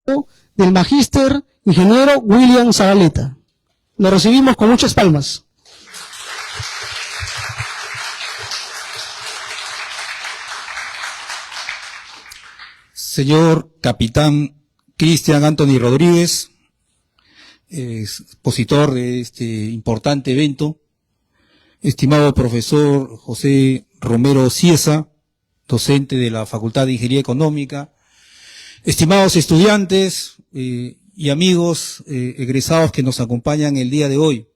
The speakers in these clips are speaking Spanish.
del magíster ingeniero William Zabaleta. Lo recibimos con muchas palmas. Señor capitán Cristian Anthony Rodríguez, expositor de este importante evento, estimado profesor José Romero Cieza, docente de la Facultad de Ingeniería Económica, estimados estudiantes y amigos egresados que nos acompañan el día de hoy.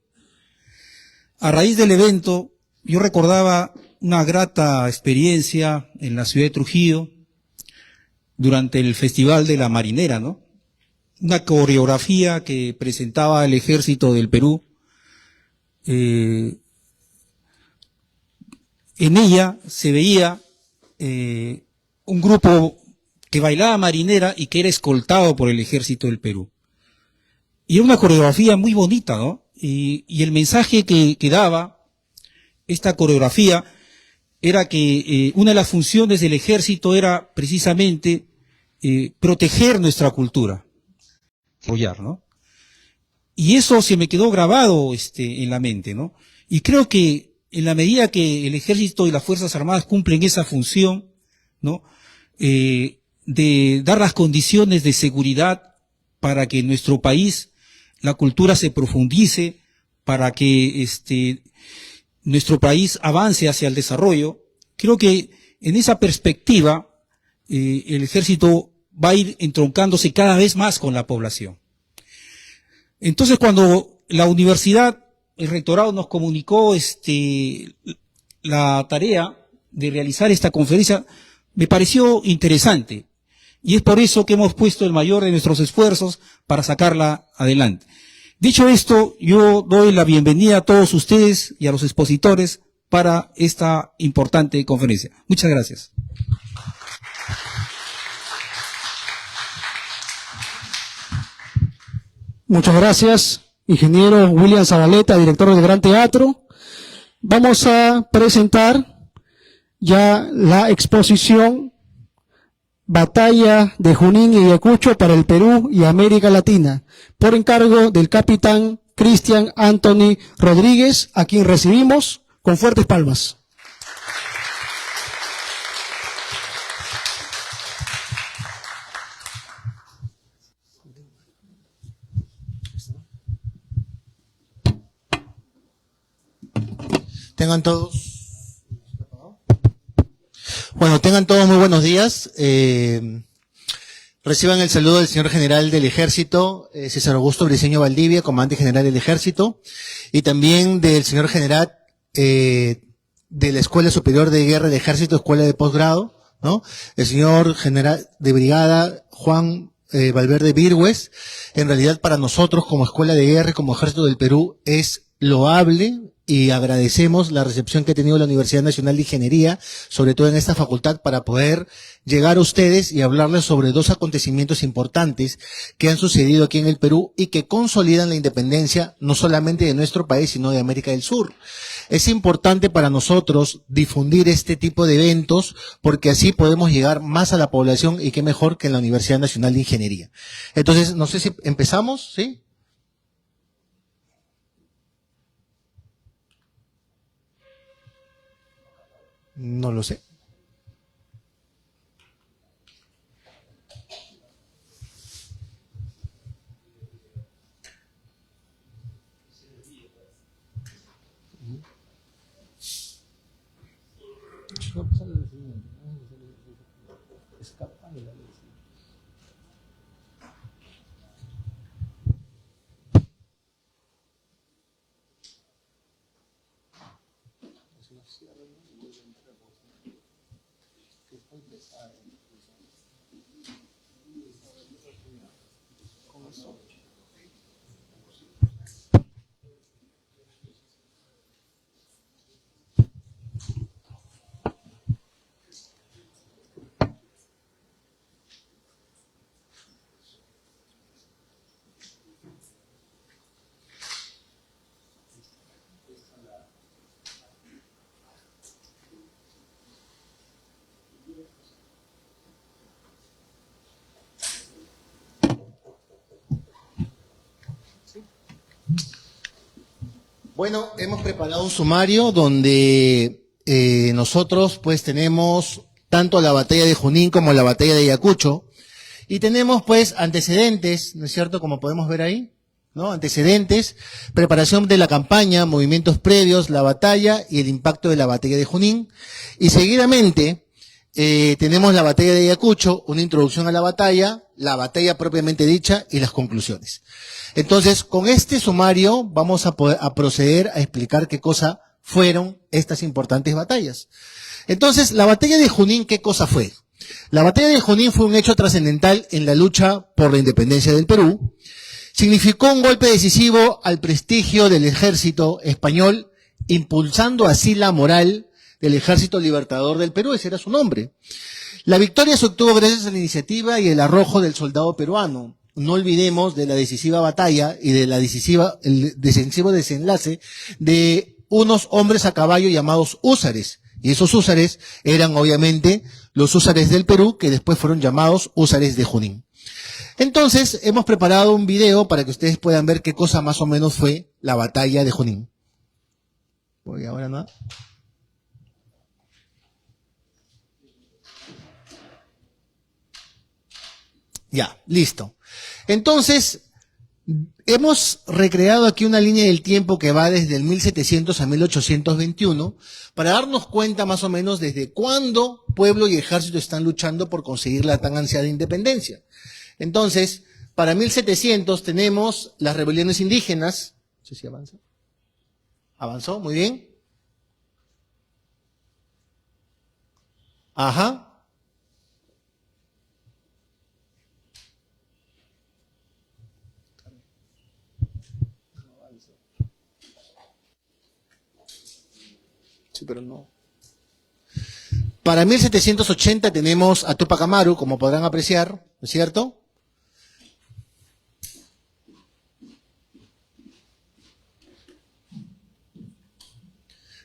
A raíz del evento, yo recordaba una grata experiencia en la ciudad de Trujillo durante el Festival de la Marinera, ¿no? Una coreografía que presentaba el Ejército del Perú. En ella se veía un grupo que bailaba marinera y que era escoltado por el Ejército del Perú. Y era una coreografía muy bonita, ¿no? Y el mensaje que daba esta coreografía era que una de las funciones del Ejército era precisamente proteger nuestra cultura, apoyar, ¿no? Y eso se me quedó grabado en la mente, ¿no? Y creo que en la medida que el Ejército y las Fuerzas Armadas cumplen esa función, ¿no? De dar las condiciones de seguridad para que en nuestro país la cultura se profundice, para que nuestro país avance hacia el desarrollo. Creo que en esa perspectiva el Ejército va a ir entroncándose cada vez más con la población. Entonces, cuando la universidad, el rectorado nos comunicó la tarea de realizar esta conferencia, me pareció interesante. Y es por eso que hemos puesto el mayor de nuestros esfuerzos para sacarla adelante. Dicho esto, yo doy la bienvenida a todos ustedes y a los expositores para esta importante conferencia. Muchas gracias. Muchas gracias, ingeniero William Zabaleta, director del Gran Teatro. Vamos a presentar ya la exposición Batalla de Junín y Ayacucho para el Perú y América Latina, por encargo del capitán Cristian Anthony Rodríguez, a quien recibimos con fuertes palmas. Tengan todos muy buenos días. Reciban el saludo del señor general del Ejército, César Augusto Briceño Valdivia, comandante general del Ejército, y también del señor general de la Escuela Superior de Guerra del Ejército, Escuela de Posgrado, ¿no? El señor general de brigada Juan Valverde Virgües. En realidad, para nosotros, como Escuela de Guerra y como Ejército del Perú, es loable y agradecemos la recepción que ha tenido la Universidad Nacional de Ingeniería, sobre todo en esta facultad, para poder llegar a ustedes y hablarles sobre dos acontecimientos importantes que han sucedido aquí en el Perú y que consolidan la independencia no solamente de nuestro país, sino de América del Sur. Es importante para nosotros difundir este tipo de eventos porque así podemos llegar más a la población y qué mejor que en la Universidad Nacional de Ingeniería. Entonces, no sé si empezamos, ¿sí? No lo sé. Bueno, hemos preparado un sumario donde nosotros pues tenemos tanto la batalla de Junín como la batalla de Ayacucho y tenemos pues antecedentes, ¿no es cierto? Como podemos ver ahí, ¿no? Antecedentes, preparación de la campaña, movimientos previos, la batalla y el impacto de la batalla de Junín. Y seguidamente tenemos la batalla de Ayacucho, una introducción a la batalla propiamente dicha y las conclusiones. Entonces, con este sumario vamos a proceder a explicar qué cosa fueron estas importantes batallas. Entonces, la batalla de Junín, ¿qué cosa fue? La batalla de Junín fue un hecho trascendental en la lucha por la independencia del Perú. Significó un golpe decisivo al prestigio del ejército español, impulsando así la moral del Ejército Libertador del Perú, ese era su nombre. La victoria se obtuvo gracias a la iniciativa y el arrojo del soldado peruano. No olvidemos de la decisiva batalla y de el decisivo desenlace de unos hombres a caballo llamados húsares. Y esos húsares eran obviamente los húsares del Perú, que después fueron llamados húsares de Junín. Entonces, hemos preparado un video para que ustedes puedan ver qué cosa más o menos fue la batalla de Junín. Voy ahora, ¿no? Ya, listo. Entonces, hemos recreado aquí una línea del tiempo que va desde el 1700 a 1821 para darnos cuenta más o menos desde cuándo pueblo y ejército están luchando por conseguir la tan ansiada independencia. Entonces, para 1700 tenemos las rebeliones indígenas. No sé si avanza. ¿Avanzó? Muy bien. Ajá. Sí, pero no. Para 1780 tenemos a Tupac Amaru, como podrán apreciar, ¿no es cierto?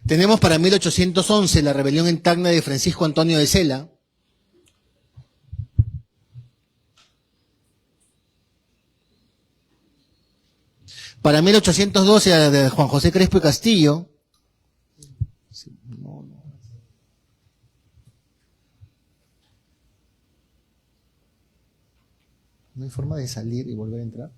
Tenemos para 1811 la rebelión en Tacna de Francisco Antonio de Sela. Para 1812 la de Juan José Crespo y Castillo. ¿No hay forma de salir y volver a entrar?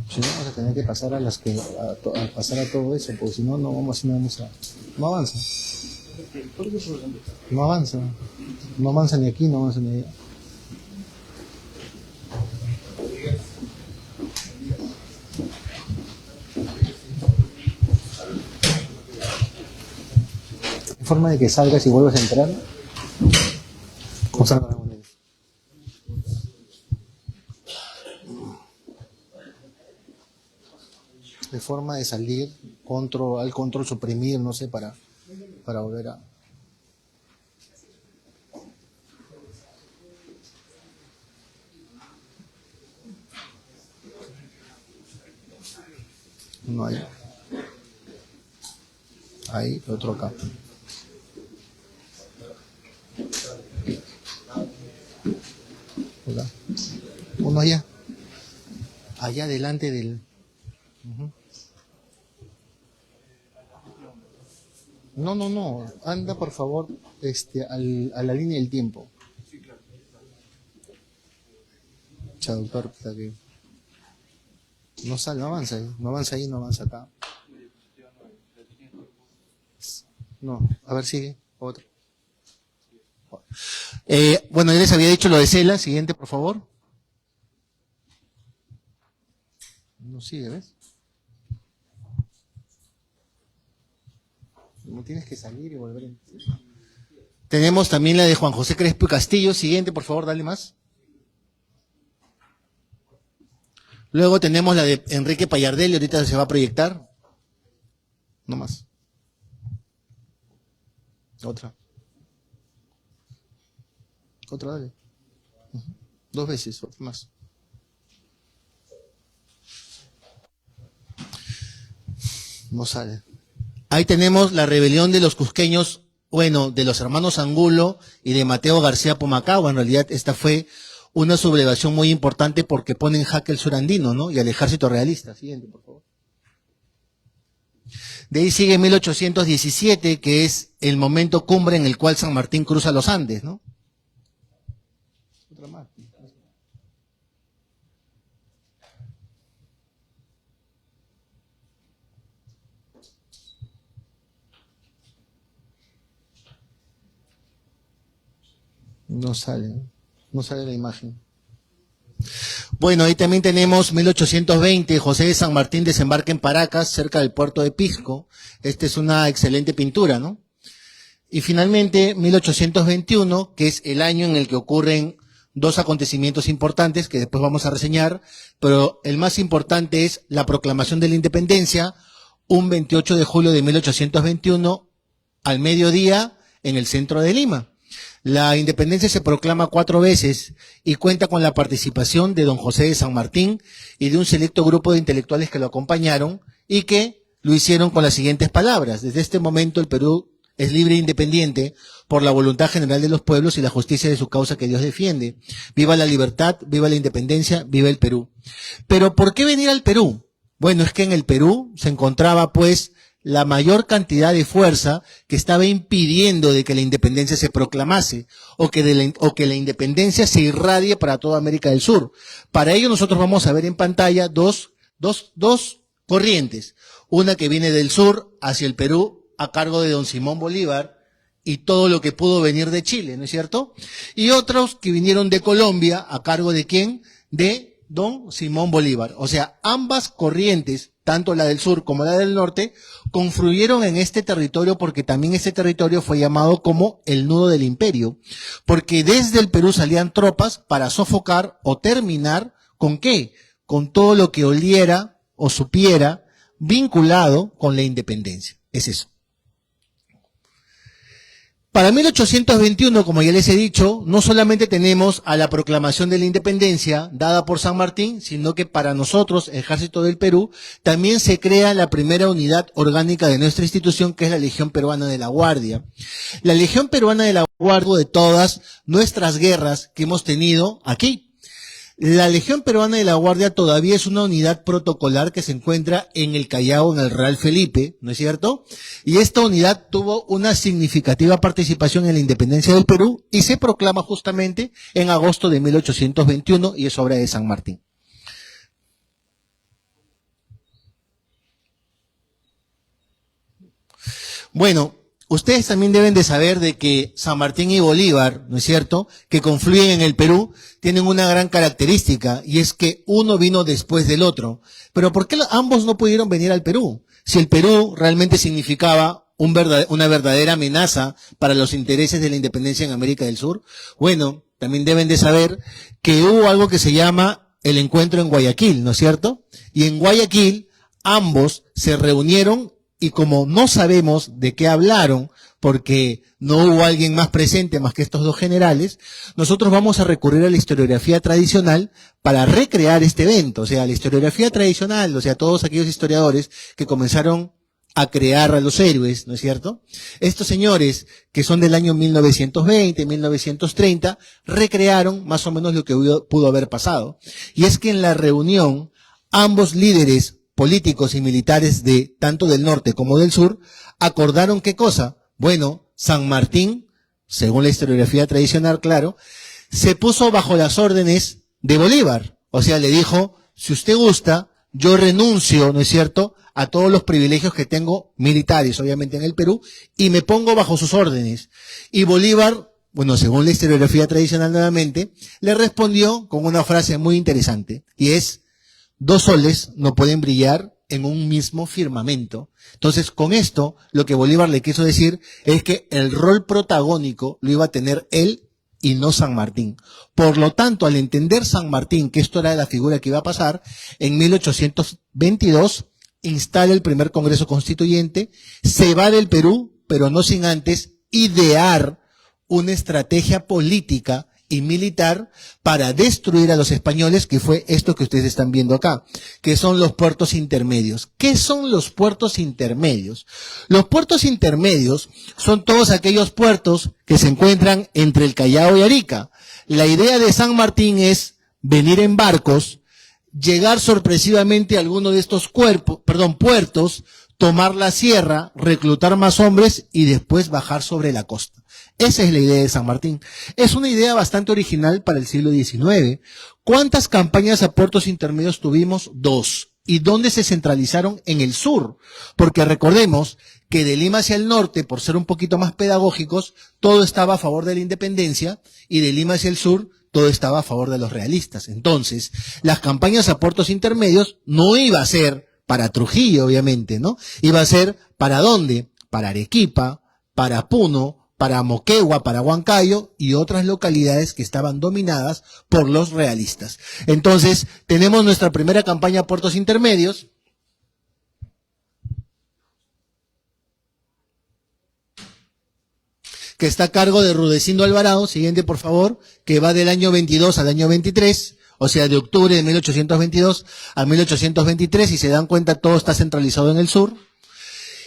Si no, vamos a tener que pasar a pasar a todo eso, porque si no, no vamos a... No avanza. No avanza. No avanza ni aquí, no avanza ni allá. ¿Hay forma de que salgas y vuelvas a entrar? ¿Cómo salgo la moneda? De forma de salir, al control suprimir, no sé, para volver a... No hay. Ahí, otro acá. Acá. Uno allá. Allá delante del... No. Anda, por favor, a la línea del tiempo. Traductor, está aquí. No sale, no avanza ahí. No avanza ahí, no avanza acá. No, a ver, sigue. Otro. Bueno, ya les había dicho lo de Cela. Siguiente, por favor. No sigue, ¿ves? No tienes que salir y volver a entrar. Tenemos también la de Juan José Crespo y Castillo. Siguiente, por favor, dale más. Luego tenemos la de Enrique Payardelli, ahorita se va a proyectar. No más. Otra. Otra, dale. 2 veces, más. No sale. Ahí tenemos la rebelión de los cusqueños, bueno, de los hermanos Angulo y de Mateo García Pumacahua. En realidad esta fue una sublevación muy importante porque pone en jaque el sur andino, ¿no? Y al ejército realista. Siguiente, por favor. De ahí sigue 1817, que es el momento cumbre en el cual San Martín cruza los Andes, ¿no? Otra más. No sale la imagen. Bueno, ahí también tenemos 1820, José de San Martín desembarca en Paracas, cerca del puerto de Pisco. Esta es una excelente pintura, ¿no? Y finalmente, 1821, que es el año en el que ocurren dos acontecimientos importantes que después vamos a reseñar, pero el más importante es la proclamación de la independencia, un 28 de julio de 1821, al mediodía, en el centro de Lima. La independencia se proclama 4 veces y cuenta con la participación de don José de San Martín y de un selecto grupo de intelectuales que lo acompañaron y que lo hicieron con las siguientes palabras. Desde este momento el Perú es libre e independiente por la voluntad general de los pueblos y la justicia de su causa que Dios defiende. Viva la libertad, viva la independencia, viva el Perú. Pero ¿por qué venir al Perú? Bueno, es que en el Perú se encontraba pues la mayor cantidad de fuerza que estaba impidiendo de que la independencia se proclamase o que la independencia se irradie para toda América del Sur. Para ello nosotros vamos a ver en pantalla dos corrientes. Una que viene del sur hacia el Perú a cargo de don Simón Bolívar y todo lo que pudo venir de Chile, ¿no es cierto? Y otros que vinieron de Colombia a cargo de ¿quién? De don Simón Bolívar. O sea, ambas corrientes, tanto la del sur como la del norte, confluyeron en este territorio porque también este territorio fue llamado como el nudo del imperio, porque desde el Perú salían tropas para sofocar o terminar ¿con qué? Con todo lo que oliera o supiera vinculado con la independencia. Es eso. Para 1821, como ya les he dicho, no solamente tenemos a la proclamación de la independencia dada por San Martín, sino que para nosotros, Ejército del Perú, también se crea la primera unidad orgánica de nuestra institución, que es la Legión Peruana de la Guardia. La Legión Peruana de la Guardia de todas nuestras guerras que hemos tenido aquí. La Legión Peruana de la Guardia todavía es una unidad protocolar que se encuentra en el Callao, en el Real Felipe, ¿no es cierto? Y esta unidad tuvo una significativa participación en la independencia del Perú y se proclama justamente en agosto de 1821 y es obra de San Martín. Bueno, ustedes también deben de saber de que San Martín y Bolívar, ¿no es cierto?, que confluyen en el Perú, tienen una gran característica, y es que uno vino después del otro. Pero ¿por qué ambos no pudieron venir al Perú? Si el Perú realmente significaba una verdadera amenaza para los intereses de la independencia en América del Sur. Bueno, también deben de saber que hubo algo que se llama el encuentro en Guayaquil, ¿no es cierto? Y en Guayaquil ambos se reunieron y como no sabemos de qué hablaron, porque no hubo alguien más presente más que estos dos generales, nosotros vamos a recurrir a la historiografía tradicional para recrear este evento. O sea, la historiografía tradicional, o sea, todos aquellos historiadores que comenzaron a crear a los héroes, ¿no es cierto? Estos señores, que son del año 1920, 1930, recrearon más o menos lo que pudo haber pasado. Y es que en la reunión, ambos líderes políticos y militares de tanto del norte como del sur, acordaron ¿qué cosa? Bueno, San Martín, según la historiografía tradicional, claro, se puso bajo las órdenes de Bolívar. O sea, le dijo, si usted gusta, yo renuncio, ¿no es cierto?, a todos los privilegios que tengo militares, obviamente en el Perú, y me pongo bajo sus órdenes. Y Bolívar, bueno, según la historiografía tradicional nuevamente, le respondió con una frase muy interesante, y es: dos soles no pueden brillar en un mismo firmamento. Entonces, con esto, lo que Bolívar le quiso decir es que el rol protagónico lo iba a tener él y no San Martín. Por lo tanto, al entender San Martín que esto era la figura que iba a pasar, en 1822 instala el primer Congreso Constituyente, se va del Perú, pero no sin antes idear una estrategia política y militar para destruir a los españoles, que fue esto que ustedes están viendo acá, que son los puertos intermedios. ¿Qué son los puertos intermedios? Los puertos intermedios son todos aquellos puertos que se encuentran entre el Callao y Arica. La idea de San Martín es venir en barcos, llegar sorpresivamente a alguno de estos puertos, tomar la sierra, reclutar más hombres y después bajar sobre la costa. Esa es la idea de San Martín. Es una idea bastante original para el siglo XIX. ¿Cuántas campañas a puertos intermedios tuvimos? 2. ¿Y dónde se centralizaron? En el sur. Porque recordemos que de Lima hacia el norte, por ser un poquito más pedagógicos, todo estaba a favor de la independencia, y de Lima hacia el sur, todo estaba a favor de los realistas. Entonces, las campañas a puertos intermedios no iba a ser para Trujillo, obviamente, ¿no? Iba a ser, ¿para dónde? Para Arequipa, para Puno, para Moquegua, para Huancayo y otras localidades que estaban dominadas por los realistas. Entonces, tenemos nuestra primera campaña a puertos intermedios. Que está a cargo de Rudecindo Alvarado, siguiente por favor, que va del año 22 al año 23, o sea, de octubre de 1822 a 1823, y se dan cuenta, todo está centralizado en el sur.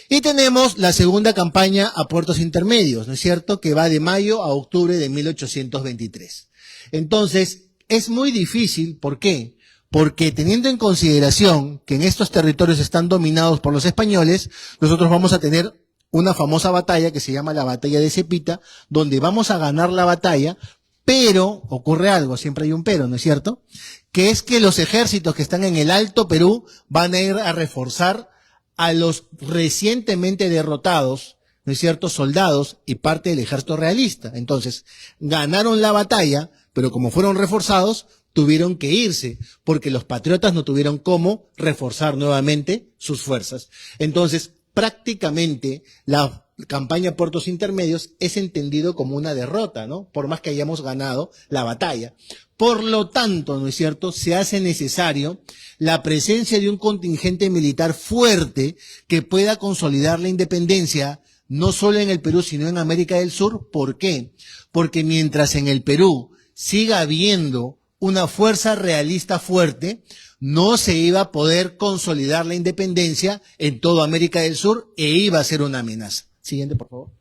Y tenemos la segunda campaña a puertos intermedios, ¿no es cierto?, que va de mayo a octubre de 1823. Entonces, es muy difícil, ¿por qué? Porque teniendo en consideración que en estos territorios están dominados por los españoles, nosotros vamos a tener una famosa batalla que se llama la batalla de Cepita, donde vamos a ganar la batalla, pero ocurre algo, siempre hay un pero, ¿no es cierto?, que es que los ejércitos que están en el Alto Perú van a ir a reforzar a los recientemente derrotados, ¿no es cierto?, soldados y parte del ejército realista. Entonces, ganaron la batalla, pero como fueron reforzados, tuvieron que irse, porque los patriotas no tuvieron cómo reforzar nuevamente sus fuerzas. Entonces, prácticamente, la campaña Puertos Intermedios es entendido como una derrota, ¿no?, por más que hayamos ganado la batalla. Por lo tanto, ¿no es cierto?, se hace necesario la presencia de un contingente militar fuerte que pueda consolidar la independencia, no solo en el Perú, sino en América del Sur. ¿Por qué? Porque mientras en el Perú siga habiendo una fuerza realista fuerte, no se iba a poder consolidar la independencia en toda América del Sur e iba a ser una amenaza. Siguiente, por favor.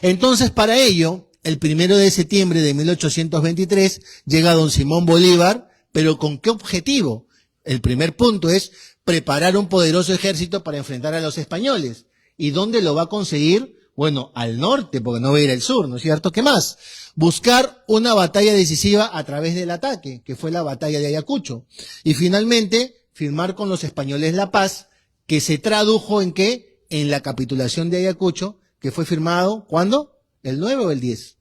Entonces, para ello, el 1 de septiembre de 1823 llega don Simón Bolívar, pero ¿con qué objetivo? El primer punto es preparar un poderoso ejército para enfrentar a los españoles. ¿Y dónde lo va a conseguir? Bueno, al norte, porque no va a ir al sur, ¿no es cierto? ¿Qué más? Buscar una batalla decisiva a través del ataque, que fue la batalla de Ayacucho. Y finalmente, firmar con los españoles la paz, que se tradujo en ¿qué? En la capitulación de Ayacucho, que fue firmado, ¿cuándo? ¿El 9 o el 10?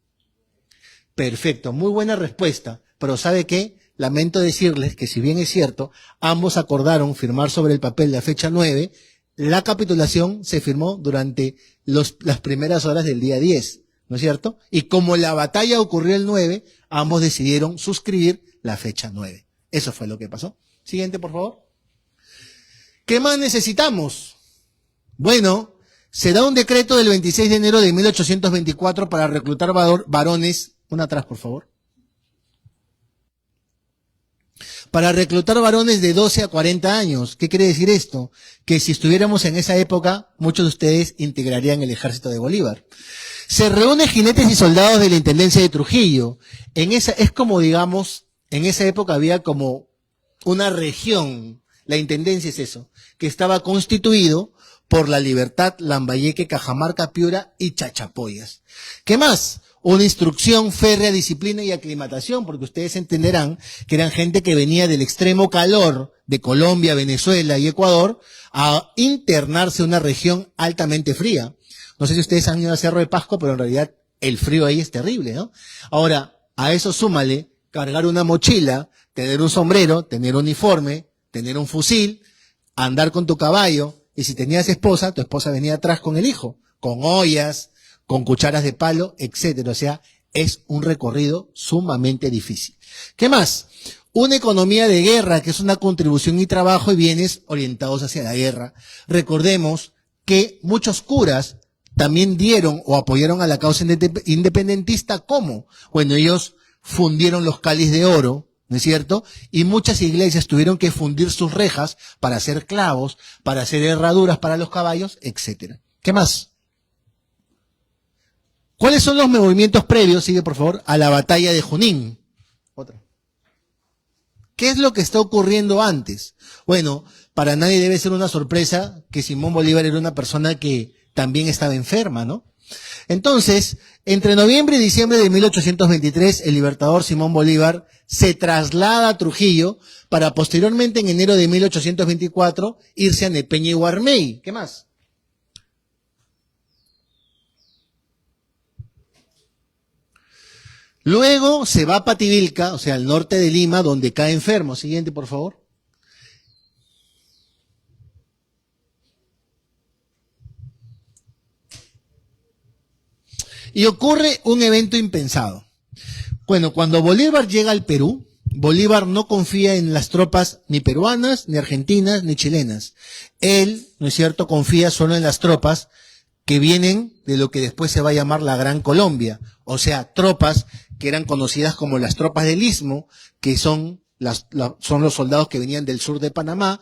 Perfecto, muy buena respuesta. Pero ¿sabe qué? Lamento decirles que si bien es cierto, ambos acordaron firmar sobre el papel la fecha 9, la capitulación se firmó durante las primeras horas del día 10, ¿no es cierto? Y como la batalla ocurrió el 9, ambos decidieron suscribir la fecha 9. Eso fue lo que pasó. Siguiente, por favor. ¿Qué más necesitamos? Bueno, se da un decreto del 26 de enero de 1824 para reclutar varones. Una atrás, por favor. Para reclutar varones de 12 a 40 años. ¿Qué quiere decir esto? Que si estuviéramos en esa época, muchos de ustedes integrarían el ejército de Bolívar. Se reúnen jinetes y soldados de la Intendencia de Trujillo. Es como, digamos, en esa época había como una región, la Intendencia es eso, que estaba constituido por La Libertad, Lambayeque, Cajamarca, Piura y Chachapoyas. ¿Qué más? Una instrucción férrea, disciplina y aclimatación, porque ustedes entenderán que eran gente que venía del extremo calor de Colombia, Venezuela y Ecuador a internarse en una región altamente fría. No sé si ustedes han ido a Cerro de Pasco, pero en realidad el frío ahí es terrible, ¿no? Ahora, a eso súmale cargar una mochila, tener un sombrero, tener un uniforme, tener un fusil, andar con tu caballo, y si tenías esposa, tu esposa venía atrás con el hijo, con ollas, con cucharas de palo, etcétera. O sea, es un recorrido sumamente difícil. ¿Qué más? Una economía de guerra, que es una contribución y trabajo y bienes orientados hacia la guerra. Recordemos que muchos curas también dieron o apoyaron a la causa independentista. ¿Cómo? Bueno, ellos fundieron los cáliz de oro, ¿no es cierto? Y muchas iglesias tuvieron que fundir sus rejas para hacer clavos, para hacer herraduras para los caballos, etcétera. ¿Qué más? ¿Cuáles son los movimientos previos, sigue por favor, a la batalla de Junín? Otra. ¿Qué es lo que está ocurriendo antes? Bueno, para nadie debe ser una sorpresa que Simón Bolívar era una persona que también estaba enferma, ¿no? Entonces, entre noviembre y diciembre de 1823, el libertador Simón Bolívar se traslada a Trujillo para posteriormente, en enero de 1824, irse a Nepeña y Guarmey. ¿Qué más? Luego se va a Pativilca, o sea, al norte de Lima, donde cae enfermo. Siguiente, por favor. Y ocurre un evento impensado. Bueno, cuando Bolívar llega al Perú, Bolívar no confía en las tropas ni peruanas, ni argentinas, ni chilenas. Él, ¿no es cierto?, confía solo en las tropas que vienen de lo que después se va a llamar la Gran Colombia. O sea, tropas que eran conocidas como las tropas del Istmo, que son los soldados que venían del sur de Panamá,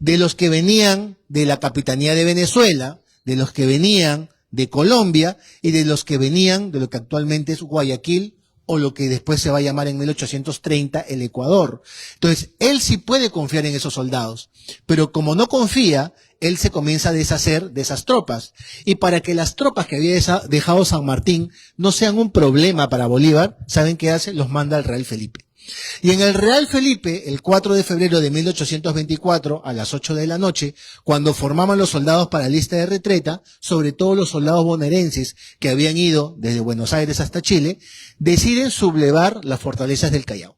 de los que venían de la Capitanía de Venezuela, de los que venían de Colombia y de los que venían de lo que actualmente es Guayaquil o lo que después se va a llamar en 1830 el Ecuador. Entonces, él sí puede confiar en esos soldados, pero como no confía, él se comienza a deshacer de esas tropas. Y para que las tropas que había dejado San Martín no sean un problema para Bolívar, ¿saben qué hace? Los manda al Real Felipe. Y en el Real Felipe, el 4 de febrero de 1824, a las 8 de la noche, cuando formaban los soldados para lista de retreta, sobre todo los soldados bonaerenses que habían ido desde Buenos Aires hasta Chile, deciden sublevar las fortalezas del Callao.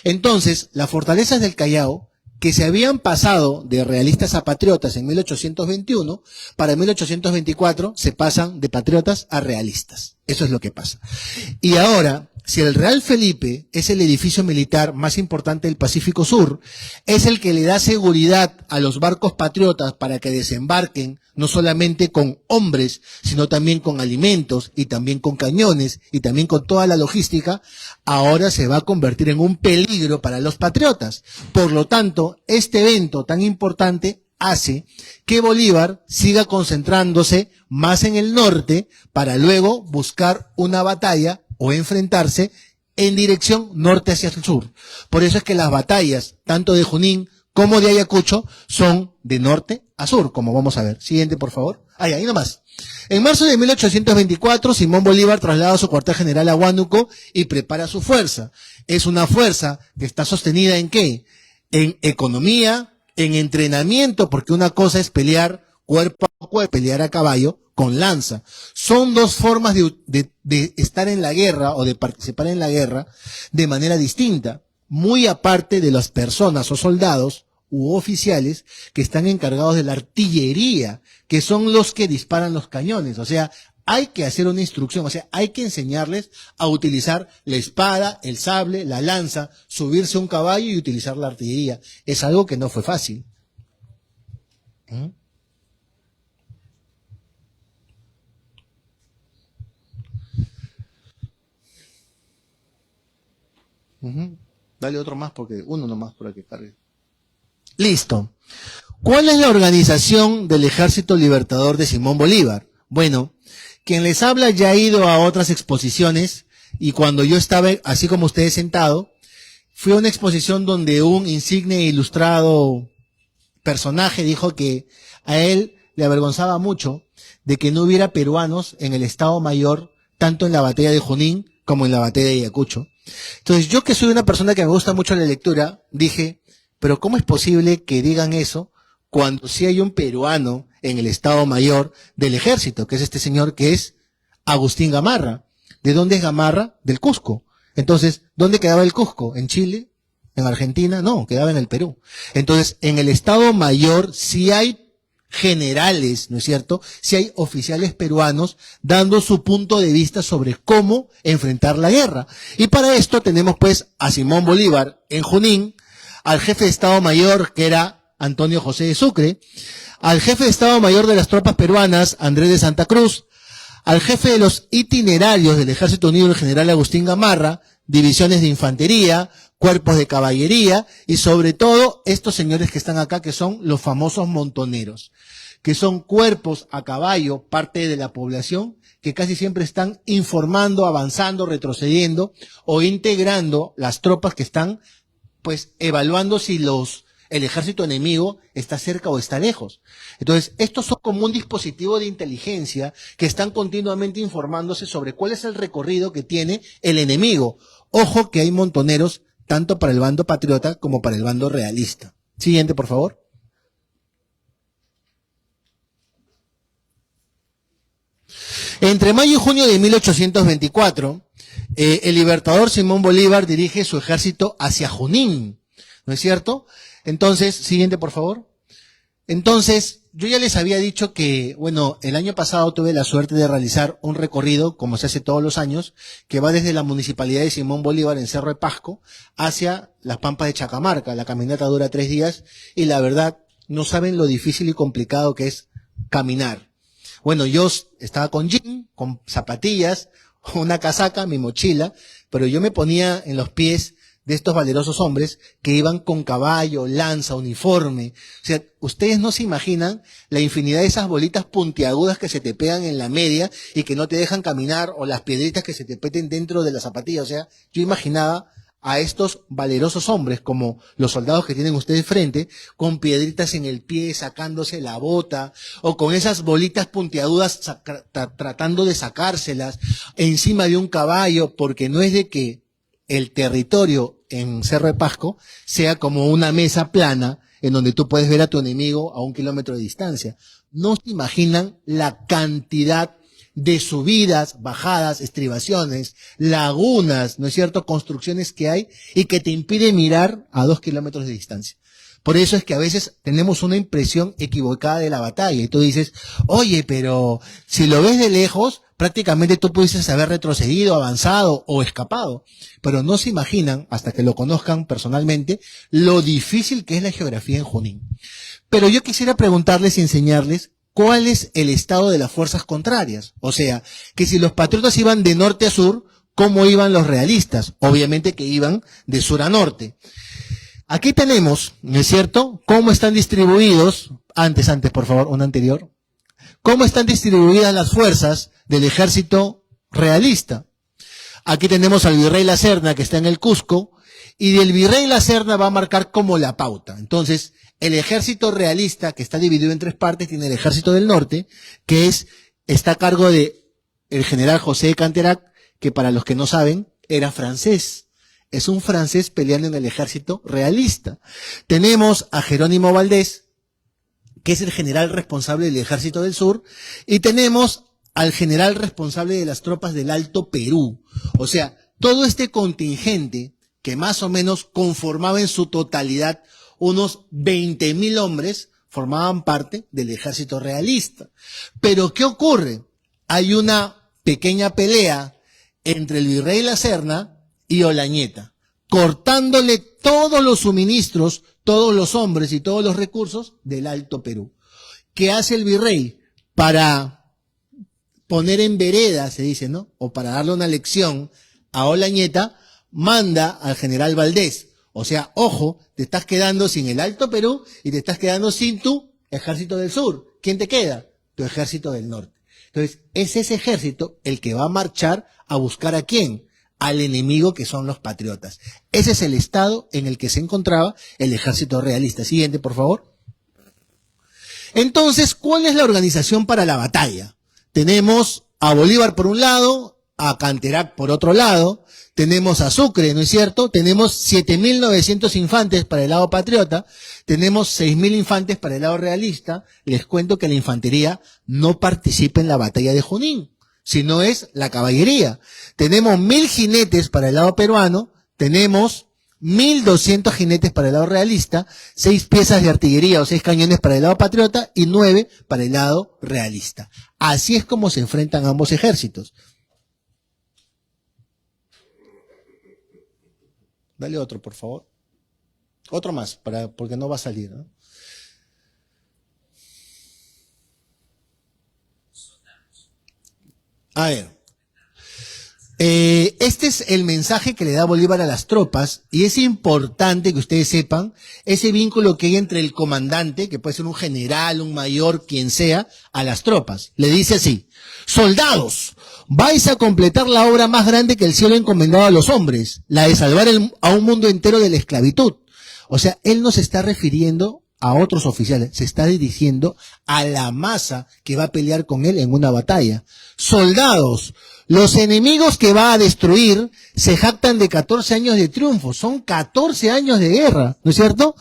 Entonces, las fortalezas del Callao, que se habían pasado de realistas a patriotas en 1821, para 1824 se pasan de patriotas a realistas. Eso es lo que pasa. Y ahora, si el Real Felipe es el edificio militar más importante del Pacífico Sur, es el que le da seguridad a los barcos patriotas para que desembarquen no solamente con hombres, sino también con alimentos y también con cañones y también con toda la logística, ahora se va a convertir en un peligro para los patriotas. Por lo tanto, este evento tan importante hace que Bolívar siga concentrándose más en el norte para luego buscar una batalla o enfrentarse en dirección norte hacia el sur. Por eso es que las batallas, tanto de Junín como de Ayacucho, son de norte a sur, como vamos a ver. Siguiente, por favor. Ahí nomás. En marzo de 1824, Simón Bolívar traslada su cuartel general a Huánuco y prepara su fuerza. Es una fuerza que está sostenida ¿en qué? En economía, en entrenamiento, porque una cosa es pelear cuerpo a cuerpo, pelear a caballo con lanza. Son dos formas de estar en la guerra o de participar en la guerra de manera distinta, muy aparte de las personas o soldados u oficiales que están encargados de la artillería, que son los que disparan los cañones. O sea, hay que hacer una instrucción, o sea, hay que enseñarles a utilizar la espada, el sable, la lanza, subirse a un caballo y utilizar la artillería. Es algo que no fue fácil. Dale otro más porque uno nomás para que cargue. Listo. ¿Cuál es la organización del Ejército Libertador de Simón Bolívar? Bueno, quien les habla ya ha ido a otras exposiciones y cuando yo estaba, así como ustedes sentado, fui a una exposición donde un insigne e ilustrado personaje dijo que a él le avergonzaba mucho de que no hubiera peruanos en el Estado Mayor, tanto en la batalla de Junín como en la batalla de Ayacucho. Entonces, yo que soy una persona que me gusta mucho la lectura, dije, pero ¿cómo es posible que digan eso cuando sí hay un peruano en el Estado Mayor del Ejército, que es este señor que es Agustín Gamarra? ¿De dónde es Gamarra? Del Cusco. Entonces, ¿dónde quedaba el Cusco? ¿En Chile? ¿En Argentina? No, quedaba en el Perú. Entonces, en el Estado Mayor sí hay generales, ¿no es cierto? Sí hay oficiales peruanos dando su punto de vista sobre cómo enfrentar la guerra. Y para esto tenemos pues a Simón Bolívar en Junín, al jefe de Estado Mayor que era Antonio José de Sucre, al jefe de Estado Mayor de las tropas peruanas, Andrés de Santa Cruz, al jefe de los itinerarios del Ejército Unido, el general Agustín Gamarra, divisiones de infantería, cuerpos de caballería y sobre todo estos señores que están acá, que son los famosos montoneros, que son cuerpos a caballo, parte de la población, que casi siempre están informando, avanzando, retrocediendo o integrando las tropas que están, pues, evaluando si el ejército enemigo está cerca o está lejos. Entonces, estos son como un dispositivo de inteligencia que están continuamente informándose sobre cuál es el recorrido que tiene el enemigo. Ojo que hay montoneros tanto para el bando patriota como para el bando realista. Siguiente, por favor. Entre mayo y junio de 1824, el libertador Simón Bolívar dirige su ejército hacia Junín, ¿no es cierto? Entonces, siguiente, por favor. Entonces, yo ya les había dicho que, bueno, el año pasado tuve la suerte de realizar un recorrido, como se hace todos los años, que va desde la municipalidad de Simón Bolívar en Cerro de Pasco hacia las Pampas de Chacamarca. La caminata dura 3 días y la verdad, no saben lo difícil y complicado que es caminar. Bueno, yo estaba con jean, con zapatillas, una casaca, mi mochila, pero yo me ponía en los pies de estos valerosos hombres que iban con caballo, lanza, uniforme. O sea, ustedes no se imaginan la infinidad de esas bolitas puntiagudas que se te pegan en la media y que no te dejan caminar, o las piedritas que se te peten dentro de la zapatilla. O sea, yo imaginaba a estos valerosos hombres, como los soldados que tienen ustedes frente, con piedritas en el pie, sacándose la bota, o con esas bolitas puntiagudas tratando de sacárselas encima de un caballo, porque no es de que el territorio en Cerro de Pasco sea como una mesa plana en donde tú puedes ver a tu enemigo a 1 kilómetro de distancia. No se imaginan la cantidad de subidas, bajadas, estribaciones, lagunas, ¿no es cierto?, construcciones que hay y que te impiden mirar a 2 kilómetros de distancia. Por eso es que a veces tenemos una impresión equivocada de la batalla y tú dices, oye, pero si lo ves de lejos, prácticamente tú pudieses haber retrocedido, avanzado o escapado. Pero no se imaginan, hasta que lo conozcan personalmente, lo difícil que es la geografía en Junín. Pero yo quisiera preguntarles y enseñarles cuál es el estado de las fuerzas contrarias. O sea, que si los patriotas iban de norte a sur, ¿cómo iban los realistas? Obviamente que iban de sur a norte. Aquí tenemos, ¿no es cierto?, cómo están distribuidos, antes, por favor, una anterior, cómo están distribuidas las fuerzas del ejército realista. Aquí tenemos al virrey La Serna, que está en el Cusco, y del virrey La Serna va a marcar como la pauta. Entonces, el ejército realista, que está dividido en 3 partes, tiene el ejército del norte, que está a cargo de el general José de Canterac, que para los que no saben, era francés. Es un francés peleando en el ejército realista. Tenemos a Jerónimo Valdés, que es el general responsable del ejército del sur, y tenemos al general responsable de las tropas del Alto Perú. O sea, todo este contingente, que más o menos conformaba en su totalidad unos 20.000 hombres, formaban parte del ejército realista. Pero, ¿qué ocurre? Hay una pequeña pelea entre el virrey La Serna y Olañeta, cortándole todos los suministros, todos los hombres y todos los recursos del Alto Perú. ¿Qué hace el virrey? Para poner en vereda, se dice, ¿no?, o para darle una lección a Olañeta, manda al general Valdés. O sea, ojo, te estás quedando sin el Alto Perú y te estás quedando sin tu ejército del sur. ¿Quién te queda? Tu ejército del norte. Entonces, es ese ejército el que va a marchar a buscar ¿a quién? Al enemigo, que son los patriotas. Ese es el estado en el que se encontraba el ejército realista. Siguiente, por favor. Entonces, ¿cuál es la organización para la batalla? Tenemos a Bolívar por un lado, a Canterac por otro lado, tenemos a Sucre, ¿no es cierto? Tenemos 7.900 infantes para el lado patriota, tenemos 6.000 infantes para el lado realista. Les cuento que la infantería no participa en la batalla de Junín, sino es la caballería. Tenemos 1.000 jinetes para el lado peruano, tenemos 1.200 jinetes para el lado realista, 6 piezas de artillería o 6 cañones para el lado patriota y 9 para el lado realista. Así es como se enfrentan ambos ejércitos. Dale otro, por favor. Otro más, porque no va a salir, ¿no? A ver. Este es el mensaje que le da Bolívar a las tropas y es importante que ustedes sepan ese vínculo que hay entre el comandante, que puede ser un general, un mayor, quien sea, a las tropas. Le dice así: soldados, vais a completar la obra más grande que el cielo ha encomendado a los hombres, la de salvar a un mundo entero de la esclavitud. O sea, él no se está refiriendo a otros oficiales, se está dirigiendo a la masa que va a pelear con él en una batalla. Soldados, los enemigos que va a destruir se jactan de 14 años de triunfo, son 14 años de guerra, ¿no es cierto?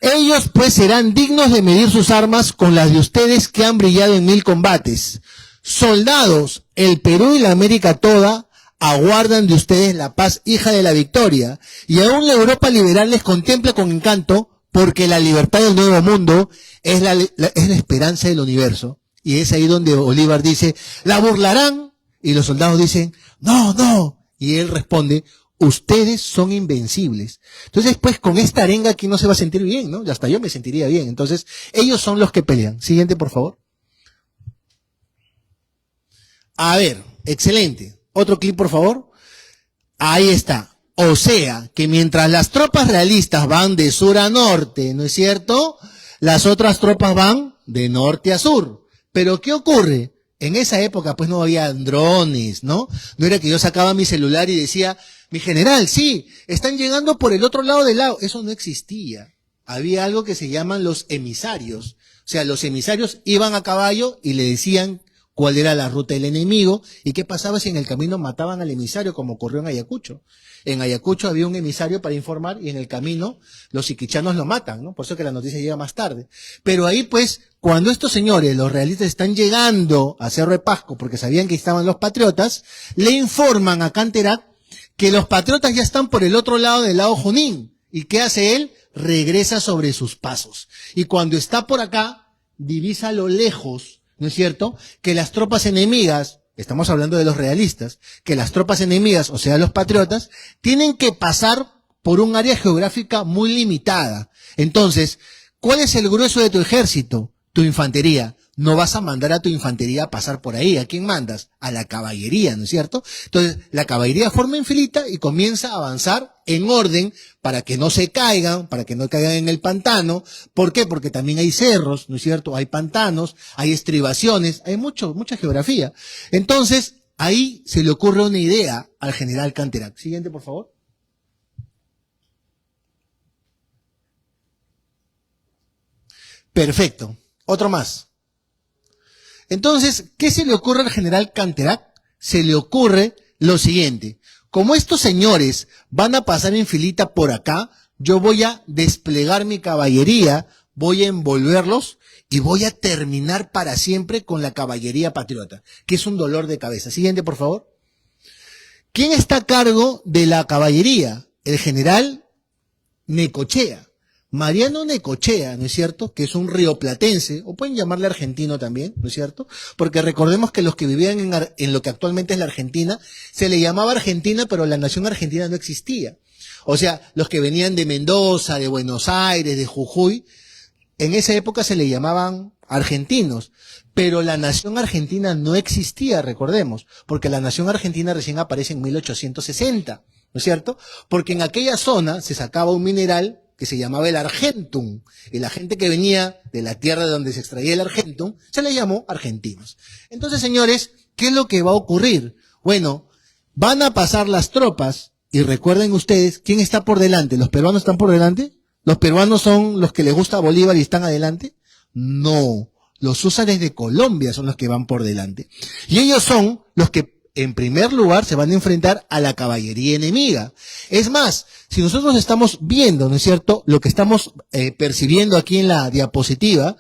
Ellos pues serán dignos de medir sus armas con las de ustedes que han brillado en 1000 combates. Soldados, el Perú y la América toda aguardan de ustedes la paz, hija de la victoria, y aún la Europa liberal les contempla con encanto, porque la libertad del nuevo mundo es la esperanza del universo. Y es ahí donde Bolívar dice, la burlarán, y los soldados dicen, no, no, y él responde, ustedes son invencibles. Entonces, pues, con esta arenga aquí no se va a sentir bien, ¿no? Hasta yo me sentiría bien. Entonces, ellos son los que pelean. Siguiente, por favor. A ver, excelente. Otro clip, por favor. Ahí está. O sea, que mientras las tropas realistas van de sur a norte, ¿no es cierto? Las otras tropas van de norte a sur. Pero, ¿qué ocurre? En esa época, pues, no había drones, ¿no? No era que yo sacaba mi celular y decía, mi general, sí, están llegando por el otro lado del lago. Eso no existía. Había algo que se llaman los emisarios. O sea, los emisarios iban a caballo y le decían cuál era la ruta del enemigo y qué pasaba si en el camino mataban al emisario, como ocurrió en Ayacucho. En Ayacucho había un emisario para informar y en el camino los iquichanos lo matan, ¿no? Por eso que la noticia llega más tarde. Pero ahí, pues, cuando estos señores, los realistas, están llegando a Cerro de Pasco porque sabían que estaban los patriotas, le informan a Canterac que los patriotas ya están por el otro lado del lago Junín. ¿Y qué hace él? Regresa sobre sus pasos. Y cuando está por acá, divisa a lo lejos, ¿no es cierto?, que las tropas enemigas, estamos hablando de los realistas, que las tropas enemigas, o sea, los patriotas, tienen que pasar por un área geográfica muy limitada. Entonces, ¿cuál es el grueso de tu ejército? Tu infantería. No vas a mandar a tu infantería a pasar por ahí. ¿A quién mandas? A la caballería, ¿no es cierto? Entonces, la caballería forma en filita y comienza a avanzar en orden para que no se caigan, para que no caigan en el pantano. ¿Por qué? Porque también hay cerros, ¿no es cierto? Hay pantanos, hay estribaciones, hay mucha geografía. Entonces, ahí se le ocurre una idea al general Canterac. Siguiente, por favor. Perfecto. Otro más. Entonces, ¿qué se le ocurre al general Canterac? Se le ocurre lo siguiente. Como estos señores van a pasar en filita por acá, yo voy a desplegar mi caballería, voy a envolverlos y voy a terminar para siempre con la caballería patriota, que es un dolor de cabeza. Siguiente, por favor. ¿Quién está a cargo de la caballería? El general Necochea. Mariano Necochea, ¿no es cierto?, que es un rioplatense, o pueden llamarle argentino también, ¿no es cierto?, porque recordemos que los que vivían en lo que actualmente es la Argentina, se le llamaba Argentina, pero la nación argentina no existía. O sea, los que venían de Mendoza, de Buenos Aires, de Jujuy, en esa época se le llamaban argentinos, pero la nación argentina no existía, recordemos, porque la nación argentina recién aparece en 1860, ¿no es cierto?, porque en aquella zona se sacaba un mineral que se llamaba el argentum, y la gente que venía de la tierra de donde se extraía el argentum, se le llamó argentinos. Entonces, señores, ¿qué es lo que va a ocurrir? Bueno, van a pasar las tropas, y recuerden ustedes, ¿quién está por delante? ¿Los peruanos están por delante? ¿Los peruanos son los que les gusta a Bolívar y están adelante? No, los húsares de Colombia son los que van por delante. Y ellos son los que en primer lugar se van a enfrentar a la caballería enemiga. Es más, si nosotros estamos viendo, ¿no es cierto?, lo que estamos percibiendo aquí en la diapositiva,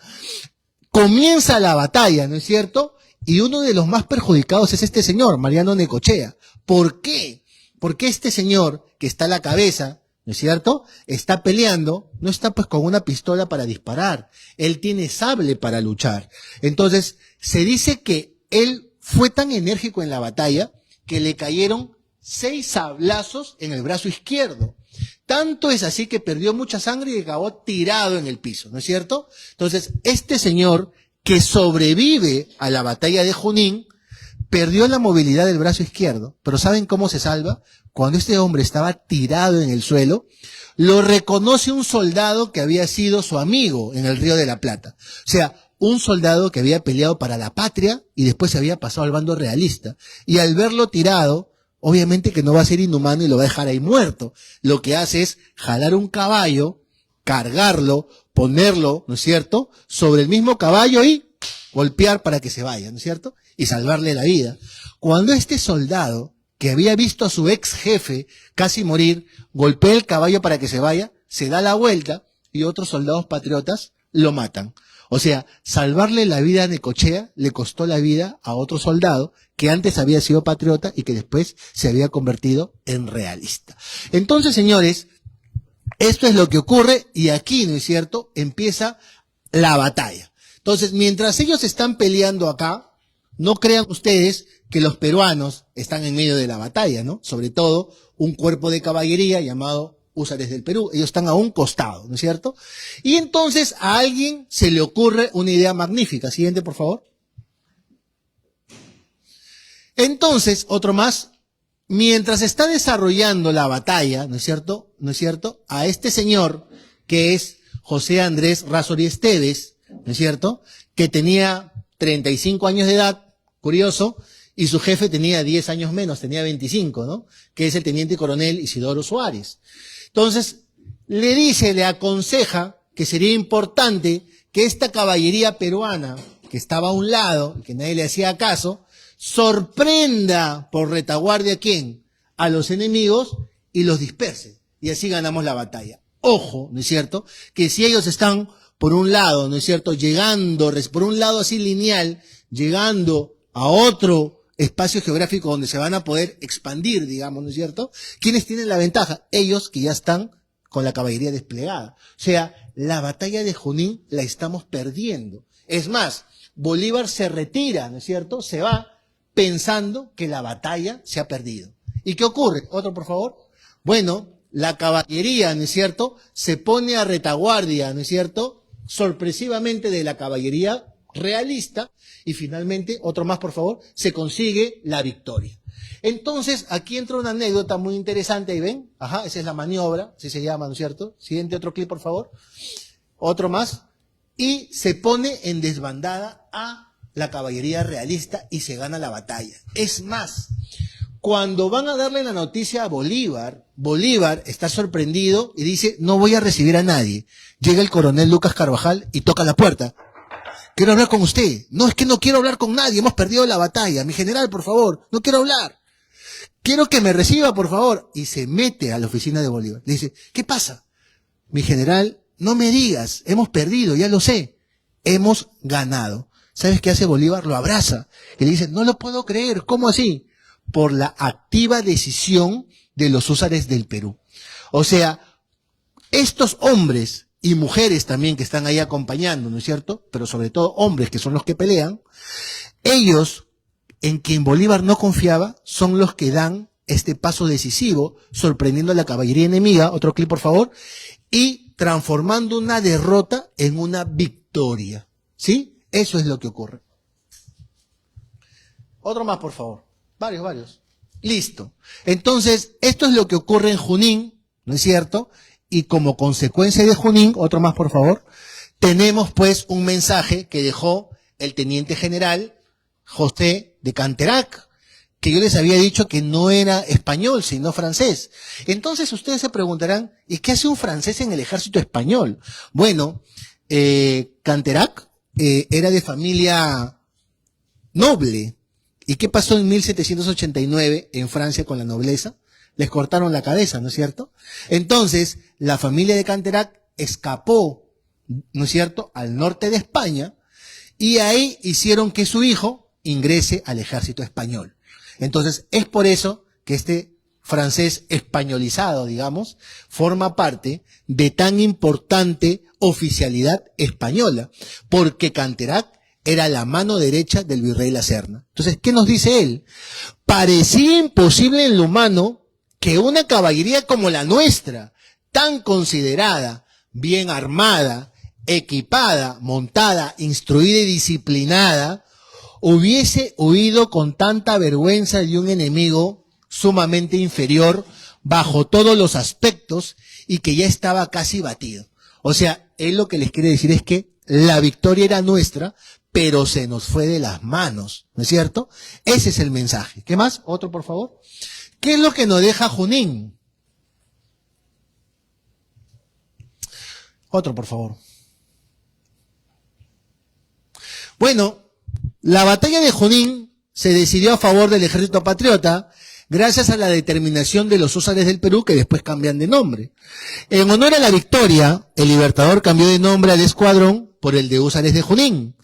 comienza la batalla, ¿no es cierto?, y uno de los más perjudicados es este señor, Mariano Necochea. ¿Por qué? Porque este señor, que está a la cabeza, ¿no es cierto?, está peleando, no está pues con una pistola para disparar, él tiene sable para luchar. Entonces, se dice que él fue tan enérgico en la batalla que le cayeron 6 sablazos en el brazo izquierdo. Tanto es así que perdió mucha sangre y acabó tirado en el piso, ¿no es cierto? Entonces, este señor que sobrevive a la batalla de Junín perdió la movilidad del brazo izquierdo, pero ¿saben cómo se salva? Cuando este hombre estaba tirado en el suelo, lo reconoce un soldado que había sido su amigo en el Río de la Plata. O sea, un soldado que había peleado para la patria y después se había pasado al bando realista. Y al verlo tirado, obviamente que no va a ser inhumano y lo va a dejar ahí muerto. Lo que hace es jalar un caballo, cargarlo, ponerlo, ¿no es cierto?, sobre el mismo caballo y golpear para que se vaya, ¿no es cierto?, y salvarle la vida. Cuando este soldado, que había visto a su ex jefe casi morir, golpea el caballo para que se vaya, se da la vuelta y otros soldados patriotas lo matan. O sea, salvarle la vida a Necochea le costó la vida a otro soldado que antes había sido patriota y que después se había convertido en realista. Entonces, señores, esto es lo que ocurre y aquí, ¿no es cierto?, empieza la batalla. Entonces, mientras ellos están peleando acá, no crean ustedes que los peruanos están en medio de la batalla, ¿no? Sobre todo un cuerpo de caballería llamado Húsares del Perú. Ellos están a un costado, ¿no es cierto? Y entonces a alguien se le ocurre una idea magnífica. Siguiente, por favor. Entonces, otro más. Mientras está desarrollando la batalla, ¿no es cierto? ¿No es cierto? A este señor, que es José Andrés Razori Esteves, ¿no es cierto?, que tenía 35 años de edad, curioso, y su jefe tenía 10 años menos, tenía 25, ¿no?, que es el teniente coronel Isidoro Suárez. Entonces, le aconseja que sería importante que esta caballería peruana, que estaba a un lado, y que nadie le hacía caso, sorprenda por retaguardia ¿a quién? A los enemigos y los disperse. Y así ganamos la batalla. Ojo, ¿no es cierto?, que si ellos están por un lado, ¿no es cierto?, llegando, por un lado así lineal, llegando a otro espacio geográfico donde se van a poder expandir, digamos, ¿no es cierto?, ¿quiénes tienen la ventaja? Ellos que ya están con la caballería desplegada. O sea, la batalla de Junín la estamos perdiendo. Es más, Bolívar se retira, ¿no es cierto?, se va pensando que la batalla se ha perdido. ¿Y qué ocurre? Otro, por favor. Bueno, la caballería, ¿no es cierto?, se pone a retaguardia, ¿no es cierto?, sorpresivamente de la caballería realista y finalmente, otro más, por favor, se consigue la victoria. Entonces, aquí entra una anécdota muy interesante, ¿y ven? Ajá, esa es la maniobra, así se llama, ¿no es cierto? Siguiente, otro clip, por favor. Otro más. Y se pone en desbandada a la caballería realista y se gana la batalla. Es más, cuando van a darle la noticia a Bolívar, Bolívar está sorprendido y dice, no voy a recibir a nadie. Llega el coronel Lucas Carvajal y toca la puerta. Quiero hablar con usted. No, es que no quiero hablar con nadie, hemos perdido la batalla. Mi general, por favor, no quiero hablar. Quiero que me reciba, por favor. Y se mete a la oficina de Bolívar. Le dice, ¿qué pasa? Mi general, no me digas, hemos perdido, ya lo sé. Hemos ganado. ¿Sabes qué hace Bolívar? Lo abraza. Y le dice, no lo puedo creer, ¿cómo así? Por la activa decisión de los húsares del Perú. O sea, estos hombres y mujeres también que están ahí acompañando, ¿no es cierto?, pero sobre todo hombres que son los que pelean, ellos, en quien Bolívar no confiaba, son los que dan este paso decisivo, sorprendiendo a la caballería enemiga, otro clip por favor, y transformando una derrota en una victoria. ¿Sí? Eso es lo que ocurre. Otro más, por favor. Varios. Listo. Entonces, esto es lo que ocurre en Junín, ¿no es cierto?, y como consecuencia de Junín, otro más por favor, tenemos pues un mensaje que dejó el teniente general José de Canterac, que yo les había dicho que no era español, sino francés. Entonces ustedes se preguntarán, ¿y qué hace un francés en el ejército español? Bueno, Canterac era de familia noble. ¿Y qué pasó en 1789 en Francia con la nobleza? Les cortaron la cabeza, ¿no es cierto? Entonces, la familia de Canterac escapó, ¿no es cierto?, al norte de España, y ahí hicieron que su hijo ingrese al ejército español. Entonces, es por eso que este francés españolizado, digamos, forma parte de tan importante oficialidad española, porque Canterac era la mano derecha del virrey La Serna. Entonces, ¿qué nos dice él? Parecía imposible en lo humano que una caballería como la nuestra, tan considerada, bien armada, equipada, montada, instruida y disciplinada, hubiese huido con tanta vergüenza de un enemigo sumamente inferior bajo todos los aspectos y que ya estaba casi batido. O sea, él lo que les quiere decir es que la victoria era nuestra, pero se nos fue de las manos, ¿no es cierto? Ese es el mensaje. ¿Qué más? Otro, por favor. ¿Qué es lo que nos deja Junín? Otro, por favor. Bueno, la batalla de Junín se decidió a favor del ejército patriota gracias a la determinación de los húsares del Perú, que después cambian de nombre. En honor a la victoria, el Libertador cambió de nombre al escuadrón por el de húsares de Junín.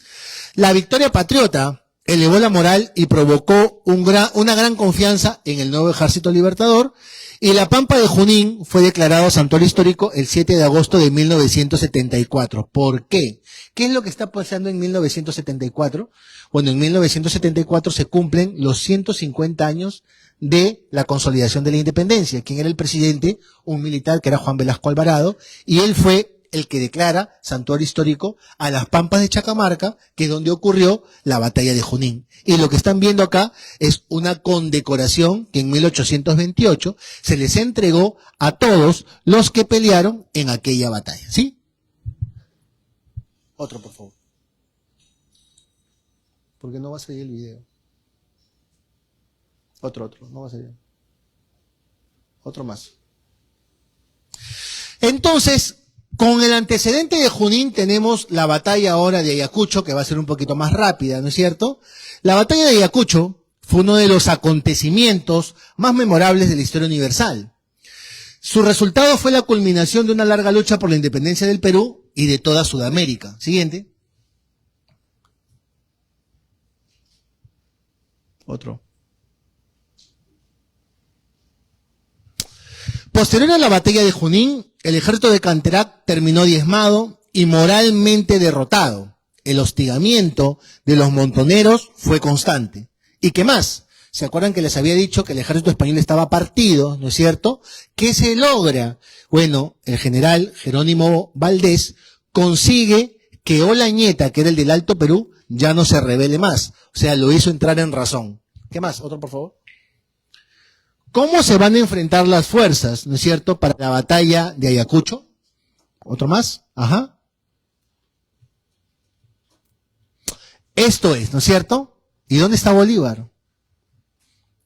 La victoria patriota elevó la moral y provocó una gran confianza en el nuevo ejército libertador, y la Pampa de Junín fue declarado santuario histórico el 7 de agosto de 1974. ¿Por qué? ¿Qué es lo que está pasando en 1974? Bueno, en 1974 se cumplen los 150 años de la consolidación de la independencia. ¿Quién era el presidente? Un militar que era Juan Velasco Alvarado, y él fue el que declara santuario histórico a las Pampas de Chacamarca, que es donde ocurrió la batalla de Junín. Y lo que están viendo acá es una condecoración que en 1828 se les entregó a todos los que pelearon en aquella batalla. ¿Sí? Otro, por favor. Porque no va a salir el video. Otro, no va a salir. Otro más. Entonces, con el antecedente de Junín tenemos la batalla ahora de Ayacucho, que va a ser un poquito más rápida, ¿no es cierto? La batalla de Ayacucho fue uno de los acontecimientos más memorables de la historia universal. Su resultado fue la culminación de una larga lucha por la independencia del Perú y de toda Sudamérica. Siguiente. Otro. Posterior a la batalla de Junín, el ejército de Canterac terminó diezmado y moralmente derrotado. El hostigamiento de los montoneros fue constante. ¿Y qué más? ¿Se acuerdan que les había dicho que el ejército español estaba partido, no es cierto? ¿Qué se logra? Bueno, el general Jerónimo Valdés consigue que Olañeta, que era el del Alto Perú, ya no se rebele más. O sea, lo hizo entrar en razón. ¿Qué más? Otro, por favor. ¿Cómo se van a enfrentar las fuerzas, no es cierto, para la batalla de Ayacucho? ¿Otro más? Ajá. Esto es, ¿no es cierto? ¿Y dónde está Bolívar?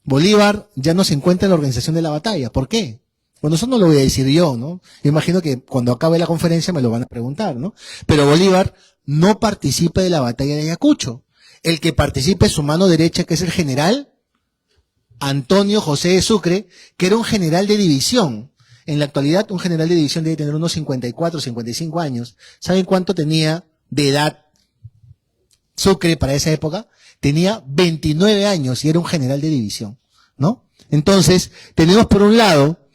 Bolívar ya no se encuentra en la organización de la batalla. ¿Por qué? Bueno, eso no lo voy a decir yo, ¿no? Yo imagino que cuando acabe la conferencia me lo van a preguntar, ¿no? Pero Bolívar no participa de la batalla de Ayacucho. El que participa es su mano derecha, que es el general Antonio José de Sucre, que era un general de división. En la actualidad, un general de división debe tener unos 54, 55 años. ¿Saben cuánto tenía de edad Sucre para esa época? Tenía 29 años y era un general de división, ¿no? Entonces, tenemos por un lado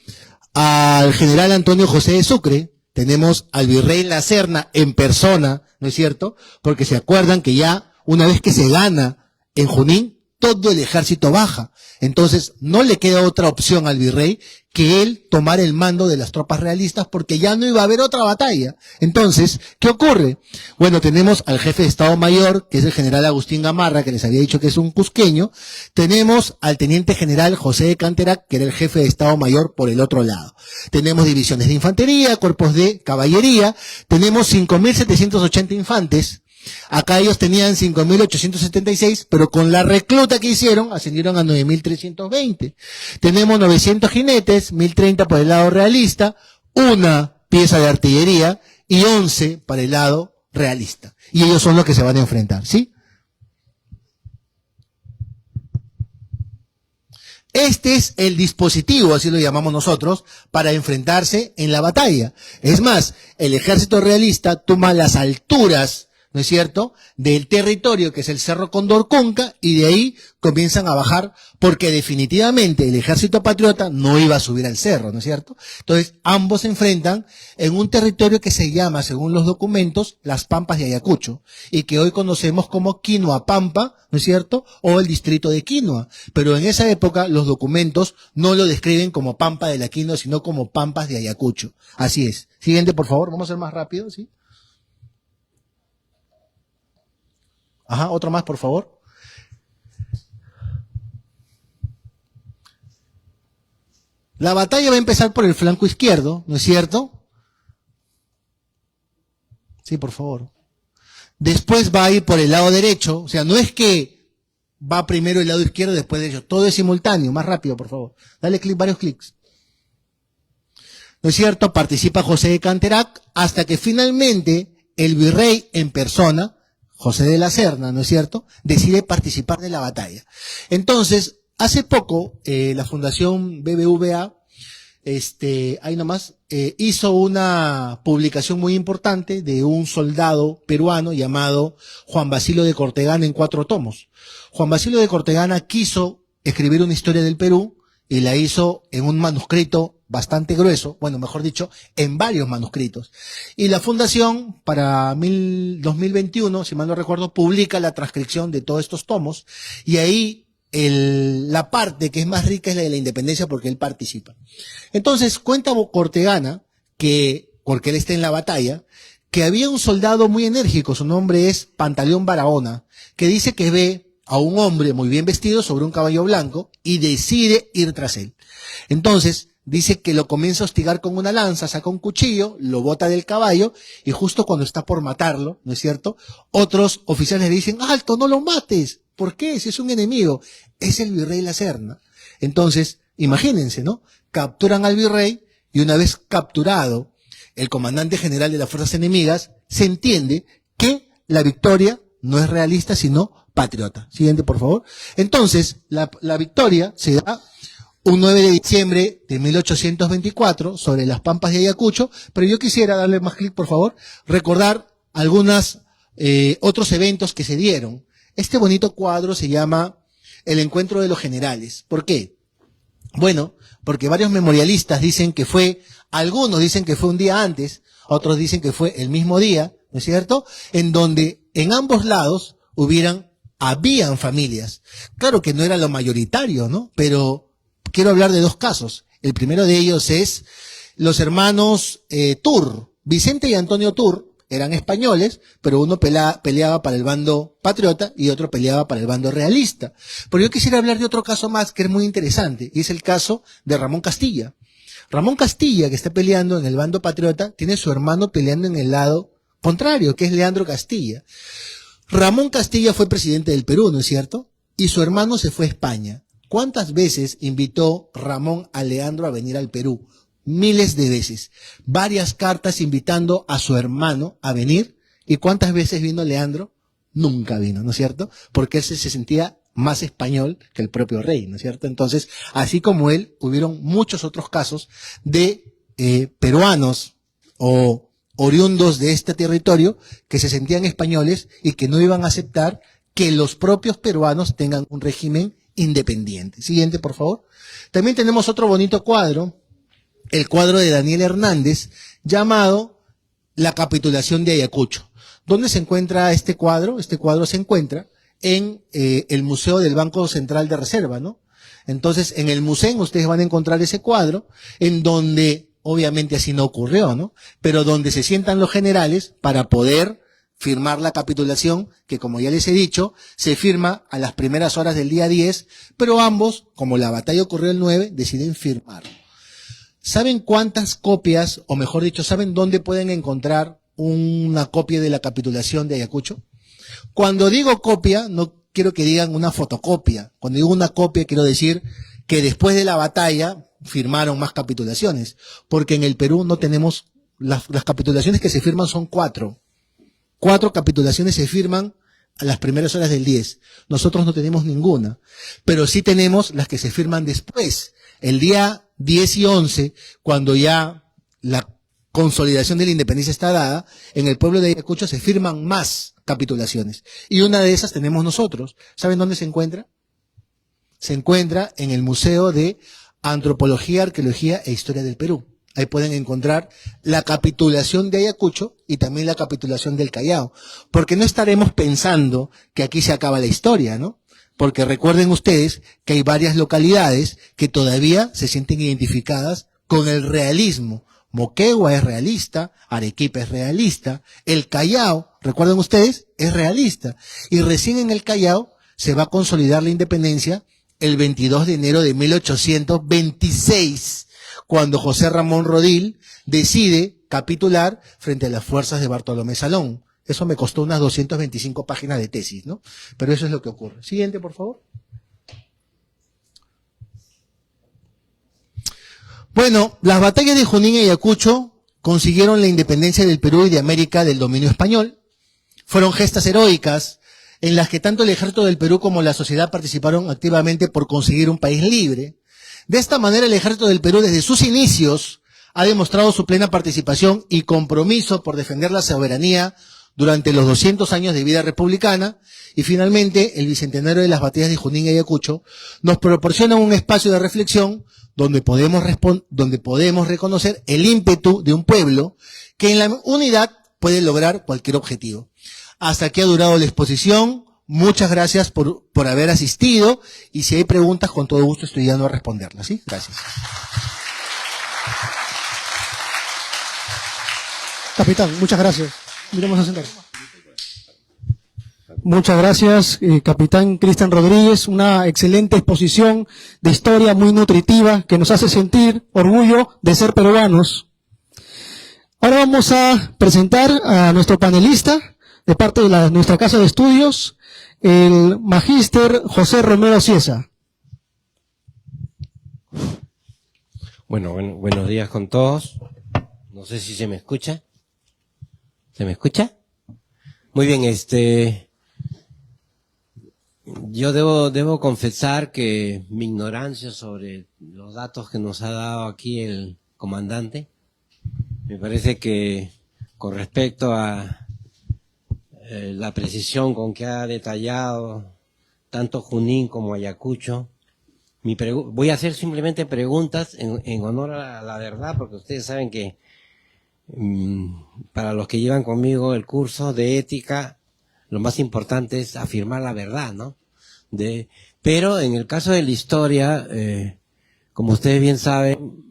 al general Antonio José de Sucre, tenemos al virrey La Serna en persona, ¿no es cierto? Porque se acuerdan que ya una vez que se gana en Junín, todo el ejército baja. Entonces, no le queda otra opción al virrey que él tomar el mando de las tropas realistas, porque ya no iba a haber otra batalla. Entonces, ¿qué ocurre? Bueno, tenemos al jefe de Estado Mayor, que es el general Agustín Gamarra, que les había dicho que es un cusqueño. Tenemos al teniente general José de Canterac, que era el jefe de Estado Mayor por el otro lado. Tenemos divisiones de infantería, cuerpos de caballería. Tenemos 5.780 infantes. Acá ellos tenían 5.876, pero con la recluta que hicieron, ascendieron a 9.320. Tenemos 900 jinetes, 1.030 por el lado realista, una pieza de artillería y 11 para el lado realista. Y ellos son los que se van a enfrentar, ¿sí? Este es el dispositivo, así lo llamamos nosotros, para enfrentarse en la batalla. Es más, el ejército realista toma las alturas, ¿no es cierto?, del territorio que es el Cerro Condorconca, y de ahí comienzan a bajar, porque definitivamente el ejército patriota no iba a subir al cerro, ¿no es cierto? Entonces, ambos se enfrentan en un territorio que se llama, según los documentos, las Pampas de Ayacucho, y que hoy conocemos como Quinua Pampa, ¿no es cierto?, o el distrito de Quinua. Pero en esa época los documentos no lo describen como Pampa de la Quinua, sino como Pampas de Ayacucho. Así es. Siguiente, por favor, vamos a ser más rápido, ¿sí? Ajá, otro más, por favor. La batalla va a empezar por el flanco izquierdo, ¿no es cierto? Sí, por favor. Después va a ir por el lado derecho, o sea, no es que va primero el lado izquierdo, después derecho, todo es simultáneo, más rápido, por favor. Dale clic, varios clics. ¿No es cierto? Participa José de Canterac hasta que finalmente el virrey en persona, José de la Serna, ¿no es cierto?, decide participar de la batalla. Entonces, hace poco, la Fundación BBVA, ahí nomás, hizo una publicación muy importante de un soldado peruano llamado Juan Basilio de Cortegana en 4 tomos. Juan Basilio de Cortegana quiso escribir una historia del Perú y la hizo en un manuscrito bastante grueso, bueno, mejor dicho, en varios manuscritos. Y la Fundación, para 2021, si mal no recuerdo, publica la transcripción de todos estos tomos, y ahí la parte que es más rica es la de la independencia porque él participa. Entonces, cuenta Cortegana que, porque él está en la batalla, que había un soldado muy enérgico, su nombre es Pantaleón Barahona, que dice que ve a un hombre muy bien vestido sobre un caballo blanco y decide ir tras él. Entonces, dice que lo comienza a hostigar con una lanza, saca un cuchillo, lo bota del caballo y justo cuando está por matarlo, ¿no es cierto?, otros oficiales le dicen, ¡alto, no lo mates! ¿Por qué? Si es un enemigo. Es el virrey La Serna. Entonces, imagínense, ¿no? Capturan al virrey y una vez capturado el comandante general de las fuerzas enemigas, se entiende que la victoria no es realista, sino patriota. Siguiente, por favor. Entonces, la victoria se da un 9 de diciembre de 1824 sobre las pampas de Ayacucho, pero yo quisiera darle más clic, por favor, recordar otros eventos que se dieron. Este bonito cuadro se llama El Encuentro de los Generales. ¿Por qué? Bueno, porque varios memorialistas dicen que algunos dicen que fue un día antes, otros dicen que fue el mismo día, ¿no es cierto?, en donde en ambos lados habían familias. Claro que no era lo mayoritario, ¿no? Pero quiero hablar de 2 casos. El primero de ellos es los hermanos Tur, Vicente y Antonio Tur. Eran españoles, pero uno peleaba para el bando patriota y otro peleaba para el bando realista. Pero yo quisiera hablar de otro caso más que es muy interesante, y es el caso de Ramón Castilla. Ramón Castilla, que está peleando en el bando patriota, tiene su hermano peleando en el lado contrario, que es Leandro Castilla. Ramón Castilla fue presidente del Perú, ¿no es cierto? Y su hermano se fue a España. ¿Cuántas veces invitó Ramón a Leandro a venir al Perú? Miles de veces. Varias cartas invitando a su hermano a venir. ¿Y cuántas veces vino Leandro? Nunca vino, ¿no es cierto? Porque él se sentía más español que el propio rey, ¿no es cierto? Entonces, así como él, hubieron muchos otros casos de peruanos o oriundos de este territorio que se sentían españoles y que no iban a aceptar que los propios peruanos tengan un régimen independiente. Siguiente, por favor. También tenemos otro bonito cuadro, el cuadro de Daniel Hernández, llamado La capitulación de Ayacucho. ¿Dónde se encuentra este cuadro? Este cuadro se encuentra en el Museo del Banco Central de Reserva, ¿no? Entonces, en el museo ustedes van a encontrar ese cuadro, en donde, obviamente así no ocurrió, ¿no?, pero donde se sientan los generales para poder firmar la capitulación, que como ya les he dicho, se firma a las primeras horas del día 10, pero ambos, como la batalla ocurrió el 9, deciden firmar. ¿Saben cuántas copias, o mejor dicho, saben dónde pueden encontrar una copia de la capitulación de Ayacucho? Cuando digo copia, no quiero que digan una fotocopia. Cuando digo una copia, quiero decir que después de la batalla firmaron más capitulaciones, porque en el Perú no tenemos, las capitulaciones que se firman son 4. 4 capitulaciones se firman a las primeras horas del 10. Nosotros no tenemos ninguna, pero sí tenemos las que se firman después. El día 10 y 11, cuando ya la consolidación de la independencia está dada, en el pueblo de Ayacucho se firman más capitulaciones. Y una de esas tenemos nosotros. ¿Saben dónde se encuentra? Se encuentra en el Museo de Antropología, Arqueología e Historia del Perú. Ahí pueden encontrar la capitulación de Ayacucho y también la capitulación del Callao. Porque no estaremos pensando que aquí se acaba la historia, ¿no? Porque recuerden ustedes que hay varias localidades que todavía se sienten identificadas con el realismo. Moquegua es realista, Arequipa es realista, el Callao, recuerden ustedes, es realista. Y recién en el Callao se va a consolidar la independencia el 22 de enero de 1826. cuando José Ramón Rodil decide capitular frente a las fuerzas de Bartolomé Salón. Eso me costó unas 225 páginas de tesis, ¿no? Pero eso es lo que ocurre. Siguiente, por favor. Bueno, las batallas de Junín y Ayacucho consiguieron la independencia del Perú y de América del dominio español. Fueron gestas heroicas en las que tanto el ejército del Perú como la sociedad participaron activamente por conseguir un país libre. De esta manera, el ejército del Perú, desde sus inicios, ha demostrado su plena participación y compromiso por defender la soberanía durante los 200 años de vida republicana, y finalmente el bicentenario de las batallas de Junín y Ayacucho nos proporciona un espacio de reflexión donde podemos reconocer el ímpetu de un pueblo que en la unidad puede lograr cualquier objetivo. Hasta aquí ha durado la exposición. Muchas gracias por haber asistido, y si hay preguntas, con todo gusto estoy dando a responderlas. ¿Sí? Gracias. Capitán, muchas gracias. Miremos a sentar. Muchas gracias, capitán Cristian Rodríguez. Una excelente exposición de historia muy nutritiva que nos hace sentir orgullo de ser peruanos. Ahora vamos a presentar a nuestro panelista de parte de nuestra casa de estudios, el magíster José Romero Cieza. Bueno, buenos días con todos. No sé si se me escucha. ¿Se me escucha? Muy bien, yo debo confesar que mi ignorancia sobre los datos que nos ha dado aquí el comandante, me parece que con respecto a la precisión con que ha detallado tanto Junín como Ayacucho, voy a hacer simplemente preguntas en honor a la verdad, porque ustedes saben que para los que llevan conmigo el curso de ética, lo más importante es afirmar la verdad, ¿no? Pero en el caso de la historia, como ustedes bien saben,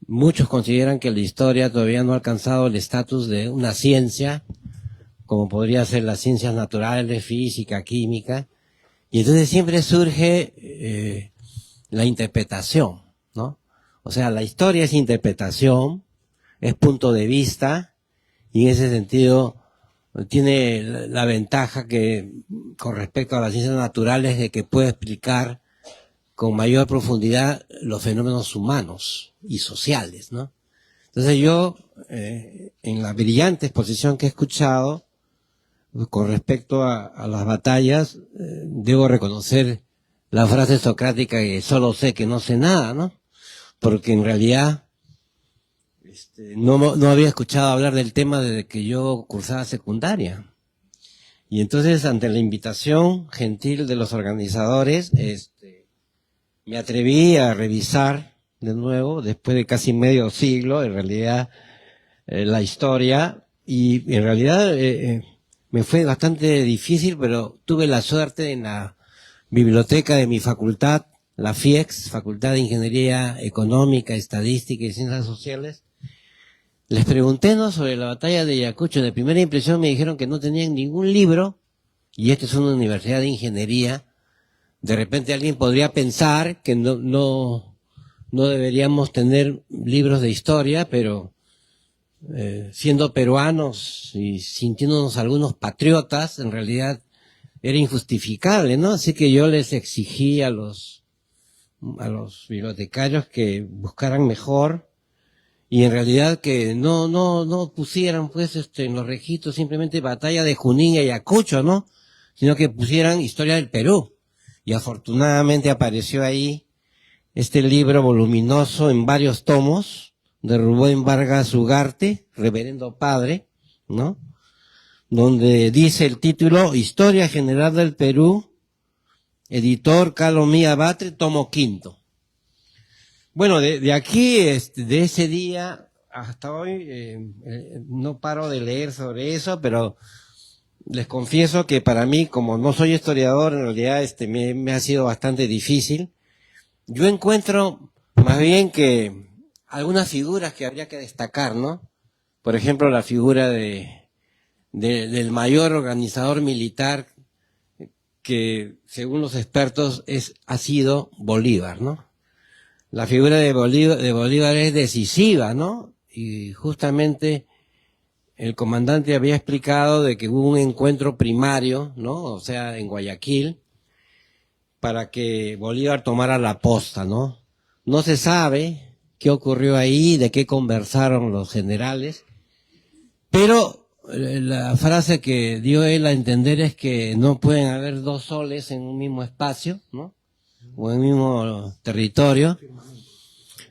muchos consideran que la historia todavía no ha alcanzado el estatus de una ciencia, como podría ser las ciencias naturales, física, química, y entonces siempre surge la interpretación, ¿no? O sea, la historia es interpretación, es punto de vista, y en ese sentido tiene la ventaja que con respecto a las ciencias naturales de que puede explicar con mayor profundidad los fenómenos humanos y sociales, ¿no? Entonces yo, en la brillante exposición que he escuchado con respecto a las batallas, debo reconocer la frase socrática que solo sé que no sé nada, ¿no? Porque en realidad no había escuchado hablar del tema desde que yo cursaba secundaria. Y entonces, ante la invitación gentil de los organizadores, me atreví a revisar de nuevo, después de casi medio siglo, en realidad, la historia, y en realidad me fue bastante difícil, pero tuve la suerte en la biblioteca de mi facultad, la FIEX, Facultad de Ingeniería Económica, Estadística y Ciencias Sociales. Les pregunté, ¿no?, sobre la batalla de Ayacucho. De primera impresión me dijeron que no tenían ningún libro, y esta es una universidad de ingeniería. De repente alguien podría pensar que no deberíamos tener libros de historia, pero siendo peruanos y sintiéndonos algunos patriotas, en realidad era injustificable, ¿no? Así que yo les exigí a los bibliotecarios que buscaran mejor, y en realidad que no pusieran pues en los registros simplemente batalla de Junín y Ayacucho, ¿no? Sino que pusieran historia del Perú. Y afortunadamente apareció ahí este libro voluminoso en varios tomos de Rubén Vargas Ugarte, reverendo padre, ¿no? Donde dice el título Historia General del Perú, editor Carlos Mía Batre, tomo quinto. Bueno, de aquí, de ese día hasta hoy, no paro de leer sobre eso, pero les confieso que para mí, como no soy historiador, en realidad me ha sido bastante difícil. Yo encuentro más bien que algunas figuras que habría que destacar, ¿no? Por ejemplo, la figura del mayor organizador militar que, según los expertos, ha sido Bolívar, ¿no? la figura de Bolívar es decisiva, ¿no? Y justamente el comandante había explicado de que hubo un encuentro primario, ¿no? O sea, en Guayaquil, para que Bolívar tomara la posta, ¿no? No se sabe qué ocurrió ahí, de qué conversaron los generales, pero la frase que dio él a entender es que no pueden haber dos soles en un mismo espacio, ¿no? O en un mismo territorio.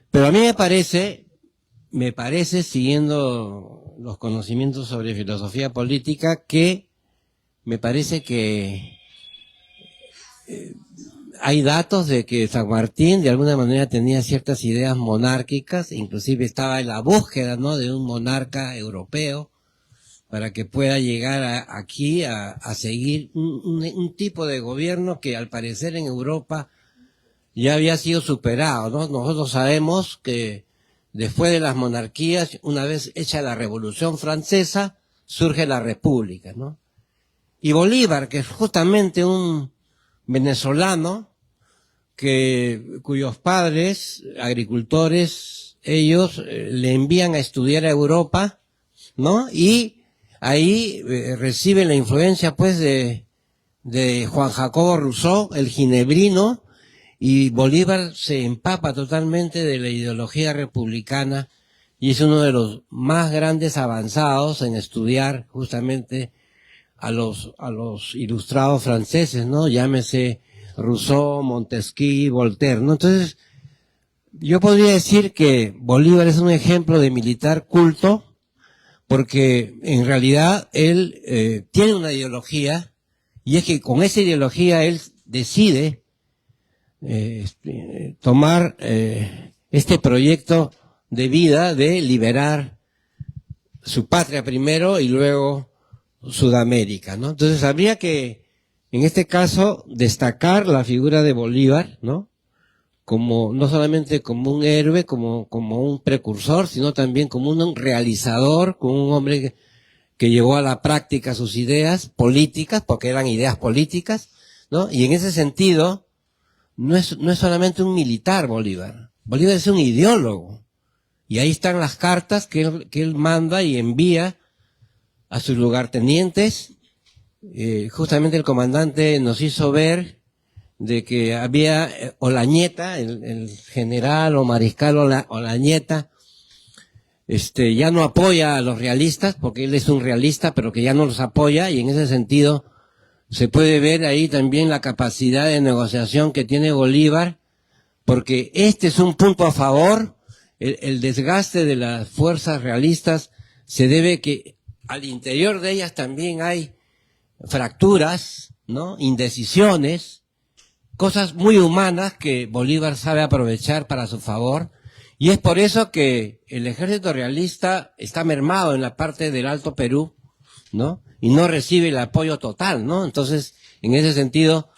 Pero a mí me parece, siguiendo los conocimientos sobre filosofía política, que me parece que hay datos de que San Martín de alguna manera tenía ciertas ideas monárquicas, inclusive estaba en la búsqueda, ¿no?, de un monarca europeo para que pueda llegar aquí a seguir un tipo de gobierno que al parecer en Europa ya había sido superado, ¿no? Nosotros sabemos que después de las monarquías, una vez hecha la Revolución Francesa, surge la República, ¿no? Y Bolívar, que es justamente un venezolano cuyos padres, agricultores, ellos le envían a estudiar a Europa, ¿no? Y ahí recibe la influencia, pues, de Juan Jacobo Rousseau, el ginebrino, y Bolívar se empapa totalmente de la ideología republicana y es uno de los más grandes avanzados en estudiar justamente a los ilustrados franceses, ¿no? Llámese Rousseau, Montesquieu, Voltaire, ¿no? Entonces, yo podría decir que Bolívar es un ejemplo de militar culto, porque en realidad él tiene una ideología, y es que con esa ideología él decide tomar este proyecto de vida de liberar su patria primero y luego Sudamérica, ¿no? Entonces habría que, en este caso, destacar la figura de Bolívar, ¿no? Como, no solamente como un héroe, como un precursor, sino también como un realizador, como un hombre que llevó a la práctica sus ideas políticas, porque eran ideas políticas, ¿no? Y en ese sentido, no es solamente un militar Bolívar. Bolívar es un ideólogo. Y ahí están las cartas que él manda y envía a sus lugartenientes. Justamente el comandante nos hizo ver de que había Olañeta, el general o mariscal Olañeta, ya no apoya a los realistas, porque él es un realista, pero que ya no los apoya, y en ese sentido se puede ver ahí también la capacidad de negociación que tiene Bolívar, porque este es un punto a favor. El desgaste de las fuerzas realistas se debe que al interior de ellas también hay fracturas, ¿no? Indecisiones, cosas muy humanas que Bolívar sabe aprovechar para su favor, y es por eso que el ejército realista está mermado en la parte del Alto Perú, ¿no? Y no recibe el apoyo total, ¿no? Entonces, en ese sentido,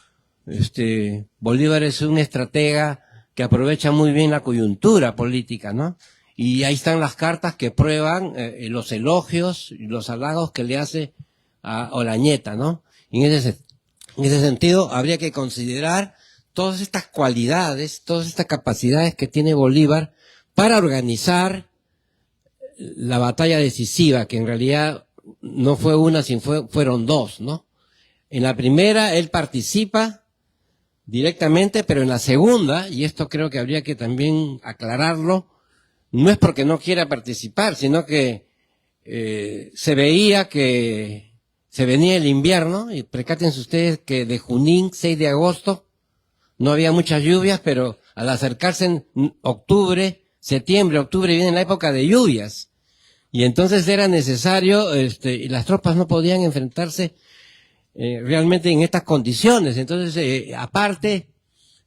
Bolívar es un estratega que aprovecha muy bien la coyuntura política, ¿no? Y ahí están las cartas que prueban los elogios y los halagos que le hace a Olañeta, ¿no? Y en ese sentido, habría que considerar todas estas cualidades, todas estas capacidades que tiene Bolívar para organizar la batalla decisiva, que en realidad no fue una, sino fueron dos, ¿no? En la primera él participa directamente, pero en la segunda, y esto creo que habría que también aclararlo, no es porque no quiera participar, sino que se veía que se venía el invierno, y percátense ustedes que de Junín, 6 de agosto, no había muchas lluvias, pero al acercarse en septiembre, octubre, viene la época de lluvias. Y entonces era necesario, y las tropas no podían enfrentarse realmente en estas condiciones. Entonces, aparte,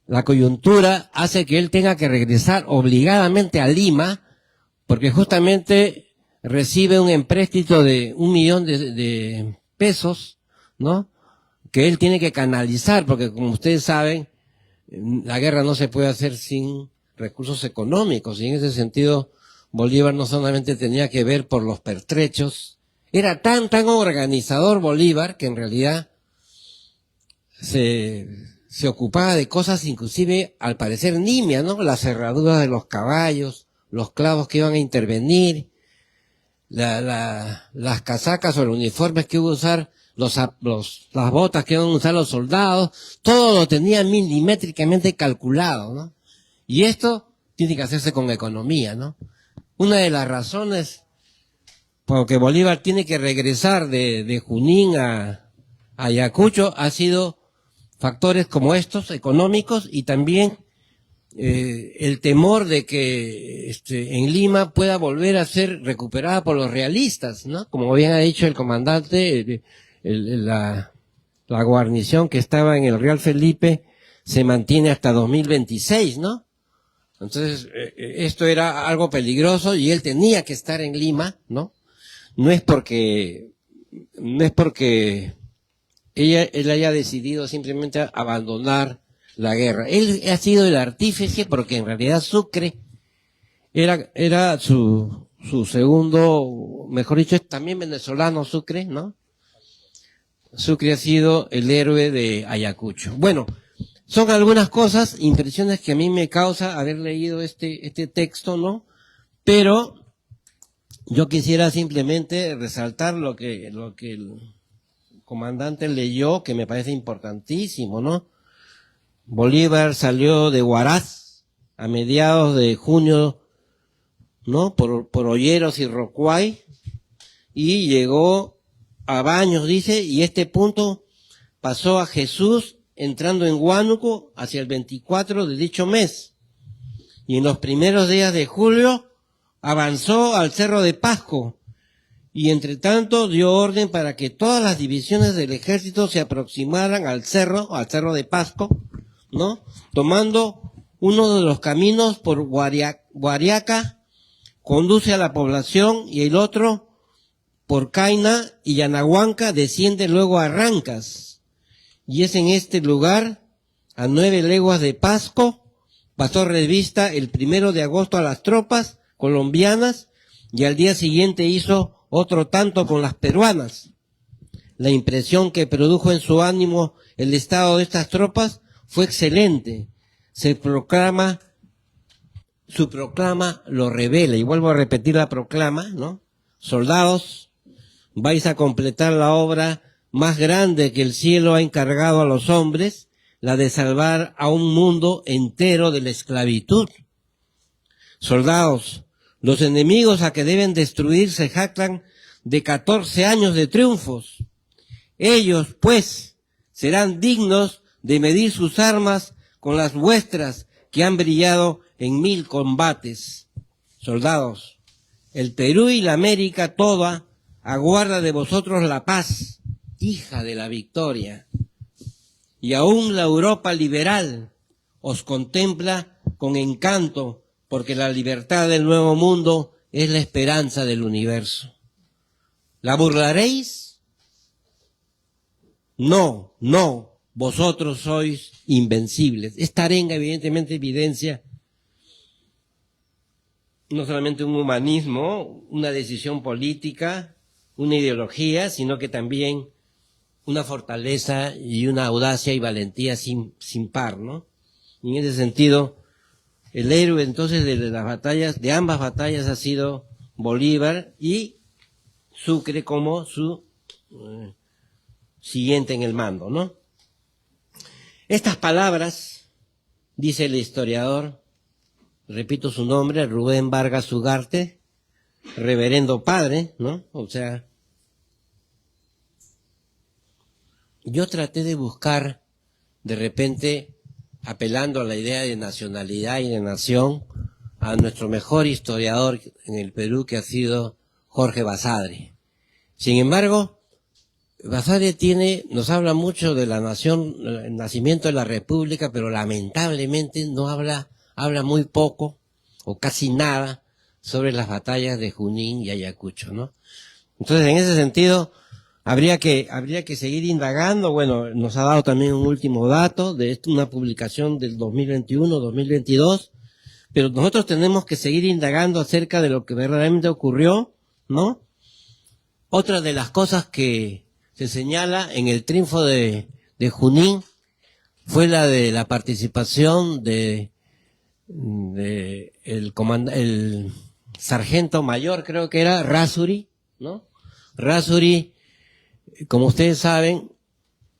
la coyuntura hace que él tenga que regresar obligadamente a Lima, porque justamente recibe un empréstito de 1 millón de pesos, ¿no? Que él tiene que canalizar, porque como ustedes saben, la guerra no se puede hacer sin recursos económicos, y en ese sentido Bolívar no solamente tenía que ver por los pertrechos, era tan organizador Bolívar que en realidad se se ocupaba de cosas inclusive al parecer nimias, ¿no? Las cerraduras de los caballos, los clavos que iban a intervenir, las casacas o los uniformes que iban a usar, las botas que iban a usar los soldados, todo lo tenían milimétricamente calculado, ¿no? Y esto tiene que hacerse con economía, ¿no? Una de las razones por que Bolívar tiene que regresar de Junín a Ayacucho ha sido factores como estos, económicos, y también el temor de que en Lima pueda volver a ser recuperada por los realistas, ¿no? Como bien ha dicho el comandante, la guarnición que estaba en el Real Felipe se mantiene hasta 2026, ¿no? Entonces, esto era algo peligroso y él tenía que estar en Lima, ¿no? No es porque él haya decidido simplemente abandonar la guerra. Él ha sido el artífice porque en realidad Sucre era su segundo, mejor dicho, es también venezolano Sucre, ¿no? Sucre ha sido el héroe de Ayacucho. Bueno, son algunas cosas, impresiones que a mí me causa haber leído este texto, ¿no? Pero yo quisiera simplemente resaltar lo que el comandante leyó, que me parece importantísimo, ¿no? Bolívar salió de Huaraz a mediados de junio, ¿no? Por Olleros y Rocuay, y llegó a Baños, dice, y este punto pasó a Jesús entrando en Huánuco hacia el 24 de dicho mes. Y en los primeros días de julio avanzó al Cerro de Pasco, y entre tanto dio orden para que todas las divisiones del ejército se aproximaran al cerro de Pasco, ¿no? Tomando uno de los caminos por Guariaca, conduce a la población, y el otro por Caina y Yanahuanca desciende luego a Rancas. Y es en este lugar, a 9 leguas de Pasco, pasó revista el 1 de agosto a las tropas colombianas, y al día siguiente hizo otro tanto con las peruanas. La impresión que produjo en su ánimo el estado de estas tropas fue excelente. Su proclama lo revela, y vuelvo a repetir la proclama, ¿no? Soldados, vais a completar la obra más grande que el cielo ha encargado a los hombres, la de salvar a un mundo entero de la esclavitud. Soldados, los enemigos a que deben destruir se jactan de 14 años de triunfos. Ellos, pues, serán dignos de medir sus armas con las vuestras, que han brillado en 1000 combates. Soldados, el Perú y la América toda aguarda de vosotros la paz, hija de la victoria. Y aún la Europa liberal os contempla con encanto, porque la libertad del nuevo mundo es la esperanza del universo. ¿La burlaréis? No, no, vosotros sois invencibles. Esta arenga evidentemente evidencia no solamente un humanismo, una decisión política, una ideología, sino que también una fortaleza y una audacia y valentía sin par, ¿no? Y en ese sentido, el héroe entonces de las batallas, de ambas batallas, ha sido Bolívar, y Sucre como su siguiente en el mando, ¿no? Estas palabras, dice el historiador, repito su nombre, Rubén Vargas Ugarte, reverendo padre, ¿no? O sea, yo traté de buscar, de repente, apelando a la idea de nacionalidad y de nación, a nuestro mejor historiador en el Perú, que ha sido Jorge Basadre. Sin embargo, Basadre nos habla mucho de la nación, el nacimiento de la República, pero lamentablemente no habla muy poco, o casi nada, sobre las batallas de Junín y Ayacucho, ¿no? Entonces, en ese sentido, habría que seguir indagando. Bueno, nos ha dado también un último dato de una publicación del 2021-2022, pero nosotros tenemos que seguir indagando acerca de lo que verdaderamente ocurrió, ¿no? Otra de las cosas que se señala en el triunfo de Junín fue la de la participación de el sargento mayor, creo que era Errázuriz, ¿no? Errázuriz, como ustedes saben,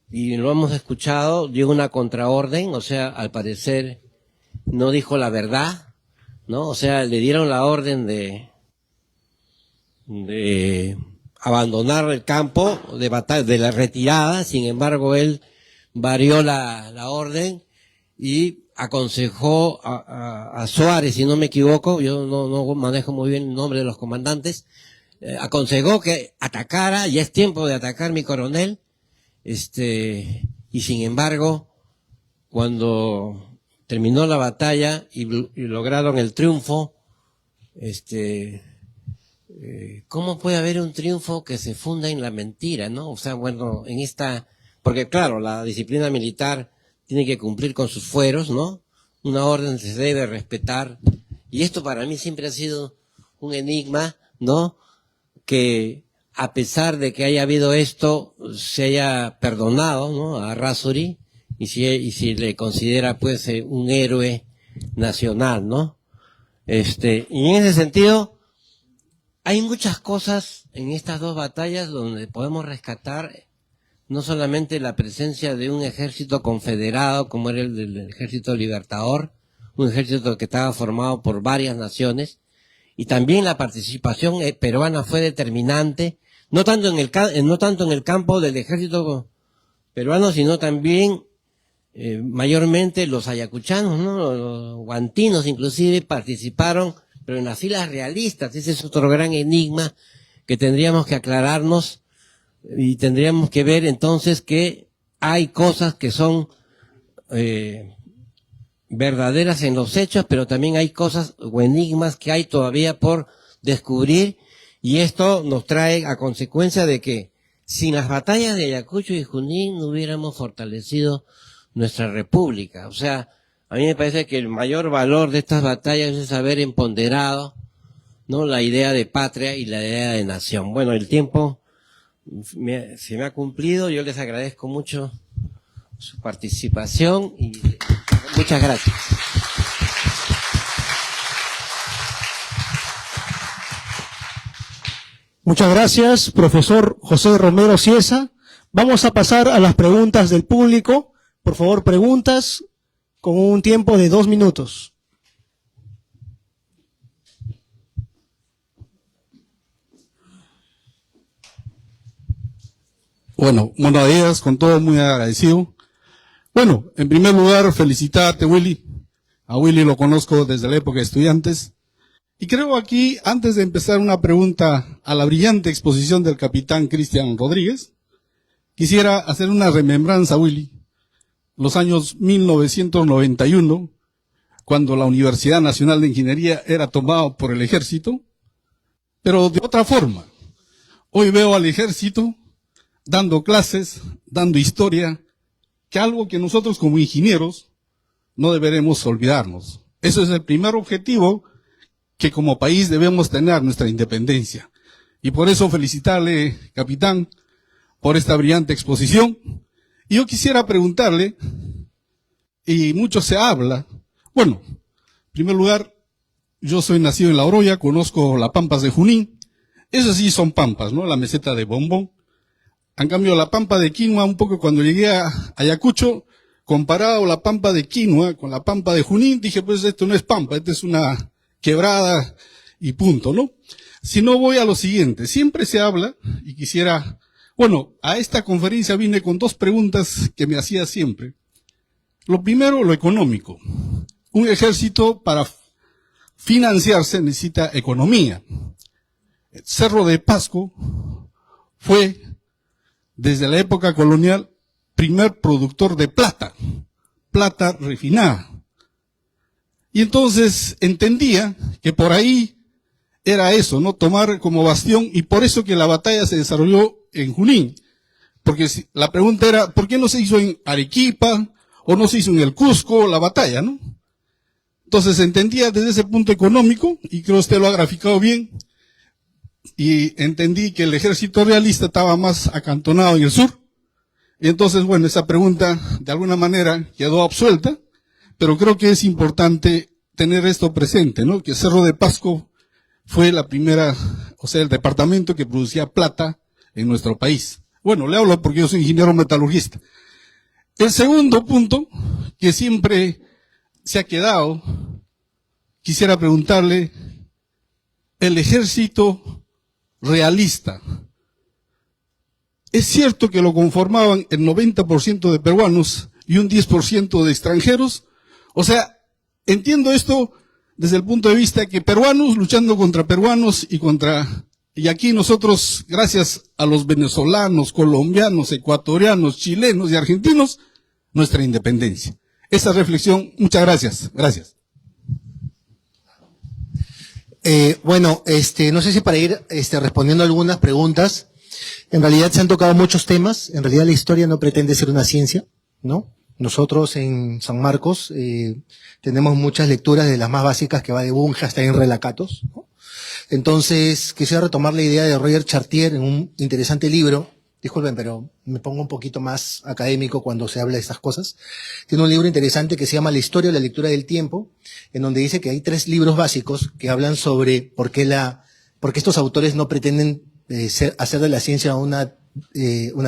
y lo hemos escuchado, dio una contraorden, o sea, al parecer no dijo la verdad, ¿no? O sea, le dieron la orden de abandonar el campo de batalla, de la retirada. Sin embargo, él varió la orden y aconsejó a Suárez, si no me equivoco, yo no manejo muy bien el nombre de los comandantes, aconsejó que atacara, ya es tiempo de atacar, mi coronel, y sin embargo, cuando terminó la batalla y lograron el triunfo, ¿cómo puede haber un triunfo que se funda en la mentira, no? O sea, bueno, porque claro, la disciplina militar tiene que cumplir con sus fueros, ¿no? Una orden se debe respetar, y esto para mí siempre ha sido un enigma, ¿no? Que a pesar de que haya habido esto, se haya perdonado, ¿no? A Errázuriz, y si le considera pues un héroe nacional, ¿no? Y en ese sentido, hay muchas cosas en estas dos batallas donde podemos rescatar no solamente la presencia de un ejército confederado como era el del Ejército Libertador, un ejército que estaba formado por varias naciones, y también la participación peruana fue determinante, no tanto en el campo del ejército peruano, sino también mayormente los ayacuchanos, ¿no? Los guantinos inclusive participaron, pero en las filas realistas. Ese es otro gran enigma que tendríamos que aclararnos, y tendríamos que ver entonces que hay cosas que son verdaderas en los hechos, pero también hay cosas o enigmas que hay todavía por descubrir, y esto nos trae a consecuencia de que sin las batallas de Ayacucho y Junín no hubiéramos fortalecido nuestra república. O sea, a mí me parece que el mayor valor de estas batallas es haber empoderado, ¿no?, la idea de patria y la idea de nación. Bueno, el tiempo se me ha cumplido. Yo les agradezco mucho su participación y muchas gracias. Muchas gracias, profesor José Romero Cieza. Vamos a pasar a las preguntas del público. Por favor, preguntas con un tiempo de 2 minutos. Bueno, buenos días, con todo muy agradecido. Bueno, en primer lugar, felicitarte, Willy. A Willy lo conozco desde la época de estudiantes. Y creo aquí, antes de empezar una pregunta a la brillante exposición del capitán Cristian Rodríguez, quisiera hacer una remembranza, Willy. Los años 1991, cuando la Universidad Nacional de Ingeniería era tomada por el ejército, pero de otra forma. Hoy veo al ejército dando clases, dando historia, que algo que nosotros como ingenieros no deberemos olvidarnos. Ese es el primer objetivo que como país debemos tener, nuestra independencia. Y por eso felicitarle, capitán, por esta brillante exposición. Y yo quisiera preguntarle, y mucho se habla, bueno, en primer lugar, yo soy nacido en La Oroya, conozco las pampas de Junín. Esas sí son pampas, ¿no? La meseta de Bombón. En cambio, la pampa de Quinua, un poco cuando llegué a Ayacucho, comparado la pampa de Quinua con la pampa de Junín, dije, pues esto no es pampa, esto es una quebrada y punto, ¿no? Si no, voy a lo siguiente. Siempre se habla, y quisiera, bueno, a esta conferencia vine con 2 preguntas que me hacía siempre. Lo primero, lo económico. Un ejército para financiarse necesita economía. El Cerro de Pasco fue, desde la época colonial, primer productor de plata refinada. Y entonces entendía que por ahí era eso, ¿no? Tomar como bastión, y por eso que la batalla se desarrolló en Junín. Porque la pregunta era, ¿por qué no se hizo en Arequipa o no se hizo en el Cusco la batalla, no? Entonces entendía desde ese punto económico, y creo que usted lo ha graficado bien, y entendí que el ejército realista estaba más acantonado en el sur, Y entonces, bueno, esa pregunta de alguna manera quedó absuelta, pero creo que es importante tener esto presente, ¿no? Que Cerro de Pasco fue la primera, o sea, el departamento que producía plata en nuestro país. Bueno, le hablo porque yo soy ingeniero metalurgista. El segundo punto, que siempre se ha quedado, quisiera preguntarle, el ejército realista, ¿es cierto que lo conformaban el 90% de peruanos y un 10% de extranjeros? O sea, entiendo esto desde el punto de vista que peruanos luchando contra peruanos y aquí nosotros, gracias a los venezolanos, colombianos, ecuatorianos, chilenos y argentinos, nuestra independencia. Esa reflexión, muchas gracias. Gracias. Bueno, no sé si para ir respondiendo algunas preguntas, en realidad se han tocado muchos temas. En realidad la historia no pretende ser una ciencia, ¿no? Nosotros en San Marcos tenemos muchas lecturas de las más básicas que va de Bunge hasta en Relacatos, ¿no? Entonces, quisiera retomar la idea de Roger Chartier en un interesante libro. Disculpen, pero me pongo un poquito más académico cuando se habla de estas cosas. Tiene un libro interesante que se llama La historia o la lectura del tiempo, en donde dice que hay 3 libros básicos que hablan sobre por qué estos autores no pretenden hacer de la ciencia una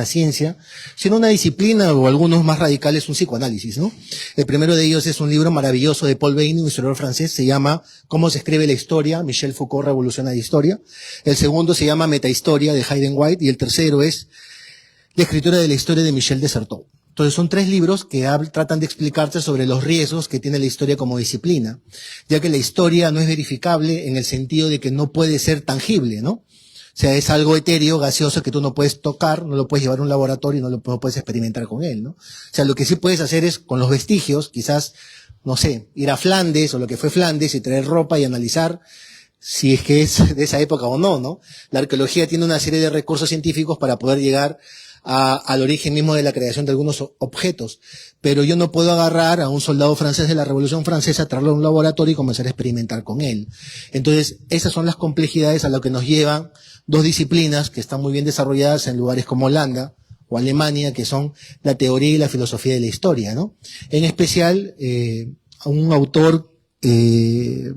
ciencia, sino una disciplina, o algunos más radicales, un psicoanálisis, ¿no? El primero de ellos es un libro maravilloso de Paul Bailey, un historiador francés, se llama ¿Cómo se escribe la historia? Michel Foucault revoluciona la historia. El segundo se llama Metahistoria, de Hayden White, y el tercero es La escritura de la historia, de Michel Desserteau. Entonces son 3 libros que tratan de explicarte sobre los riesgos que tiene la historia como disciplina, ya que la historia no es verificable en el sentido de que no puede ser tangible, ¿no? O sea, es algo etéreo, gaseoso, que tú no puedes tocar, no lo puedes llevar a un laboratorio y no puedes experimentar con él, ¿no? O sea, lo que sí puedes hacer es, con los vestigios, quizás, no sé, ir a Flandes, o lo que fue Flandes, y traer ropa y analizar si es que es de esa época o no, ¿no? La arqueología tiene una serie de recursos científicos para poder llegar al origen mismo de la creación de algunos objetos. Pero yo no puedo agarrar a un soldado francés de la Revolución Francesa, traerlo a un laboratorio y comenzar a experimentar con él. Entonces, esas son las complejidades a lo que nos llevan 2 disciplinas que están muy bien desarrolladas en lugares como Holanda o Alemania, que son la teoría y la filosofía de la historia, ¿no? En especial, a un autor que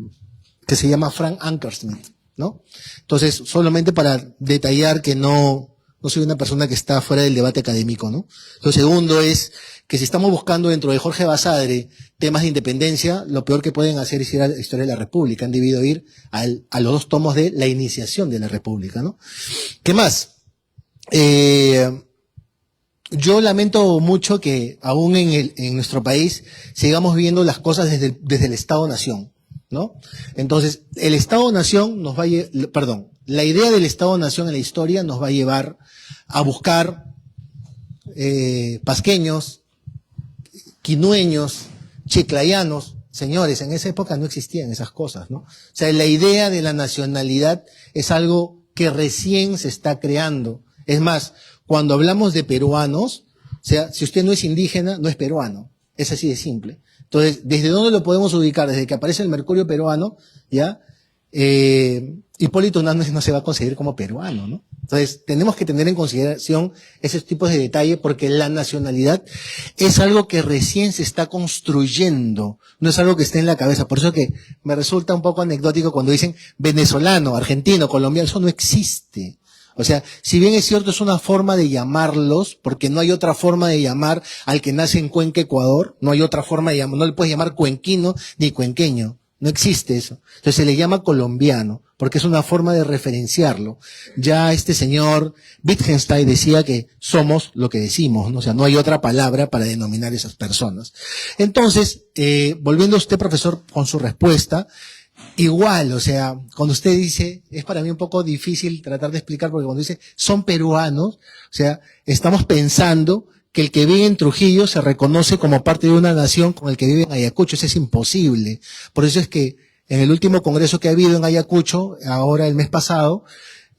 se llama Frank Ankersmit, ¿no? Entonces, solamente para detallar que no soy una persona que está fuera del debate académico, ¿no? Lo segundo es que si estamos buscando dentro de Jorge Basadre temas de independencia, lo peor que pueden hacer es ir a la historia de la República. Han debido ir a los 2 tomos de la iniciación de la República, ¿no? ¿Qué más? Yo lamento mucho que aún en nuestro país sigamos viendo las cosas desde el Estado-Nación, ¿no? Entonces, el Estado-Nación nos va a la idea del Estado-Nación en la historia nos va a llevar a buscar pasqueños, quinueños, chiclayanos. Señores, en esa época no existían esas cosas, ¿no? O sea, la idea de la nacionalidad es algo que recién se está creando. Es más, cuando hablamos de peruanos, o sea, si usted no es indígena, no es peruano. Es así de simple. Entonces, ¿desde dónde lo podemos ubicar? Desde que aparece el mercurio peruano, ¿ya? Hipólito Unanue no se va a conseguir como peruano, ¿no? Entonces, tenemos que tener en consideración esos tipos de detalle, porque la nacionalidad es algo que recién se está construyendo, no es algo que esté en la cabeza. Por eso que me resulta un poco anecdótico cuando dicen venezolano, argentino, colombiano, eso no existe. O sea, si bien es cierto, es una forma de llamarlos, porque no hay otra forma de llamar al que nace en Cuenca, Ecuador, no hay otra forma de llamar, no le puedes llamar cuenquino ni cuenqueño. No existe eso. Entonces se le llama colombiano, porque es una forma de referenciarlo. Ya este señor Wittgenstein decía que somos lo que decimos, ¿no? O sea, no hay otra palabra para denominar esas personas. Entonces, volviendo a usted, profesor, con su respuesta, igual, o sea, cuando usted dice, es para mí un poco difícil tratar de explicar, porque cuando dice, son peruanos, o sea, estamos pensando que el que vive en Trujillo se reconoce como parte de una nación con el que vive en Ayacucho. Eso es imposible. Por eso es que en el último congreso que ha habido en Ayacucho, ahora el mes pasado,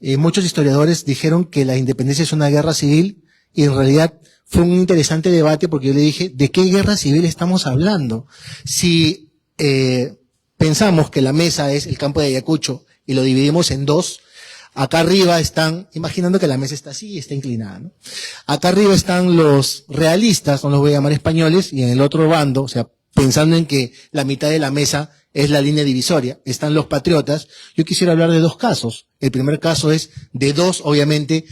muchos historiadores dijeron que la independencia es una guerra civil, y en realidad fue un interesante debate, porque yo le dije, ¿de qué guerra civil estamos hablando? Si pensamos que la mesa es el campo de Ayacucho y lo dividimos en 2, Acá arriba están, imaginando que la mesa está así, está inclinada, ¿no? Acá arriba están los realistas, no los voy a llamar españoles, y en el otro bando, o sea, pensando en que la mitad de la mesa es la línea divisoria, están los patriotas. Yo quisiera hablar de dos casos. El primer caso es de dos, obviamente,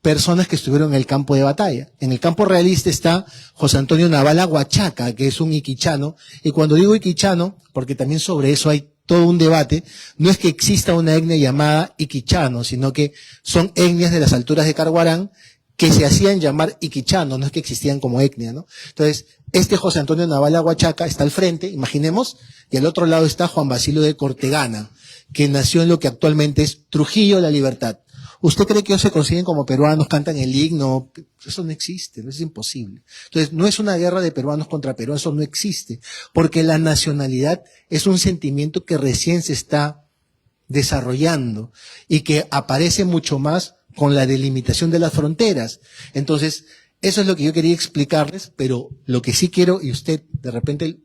personas que estuvieron en el campo de batalla. En el campo realista está José Antonio Navala Huachaca, que es un iquichano, y cuando digo iquichano, porque también sobre eso hay todo un debate, no es que exista una etnia llamada iquichano, sino que son etnias de las alturas de Carhuarán que se hacían llamar iquichano, no es que existían como etnia, ¿no? Entonces, este José Antonio Navala Huachaca está al frente, imaginemos, y al otro lado está Juan Basilio de Cortegana, que nació en lo que actualmente es Trujillo, La Libertad. ¿Usted cree que ellos se consiguen como peruanos, cantan el himno? Eso no existe, eso es imposible. Entonces, no es una guerra de peruanos contra peruanos, eso no existe, porque la nacionalidad es un sentimiento que recién se está desarrollando y que aparece mucho más con la delimitación de las fronteras. Entonces, eso es lo que yo quería explicarles, pero lo que sí quiero, y usted de repente,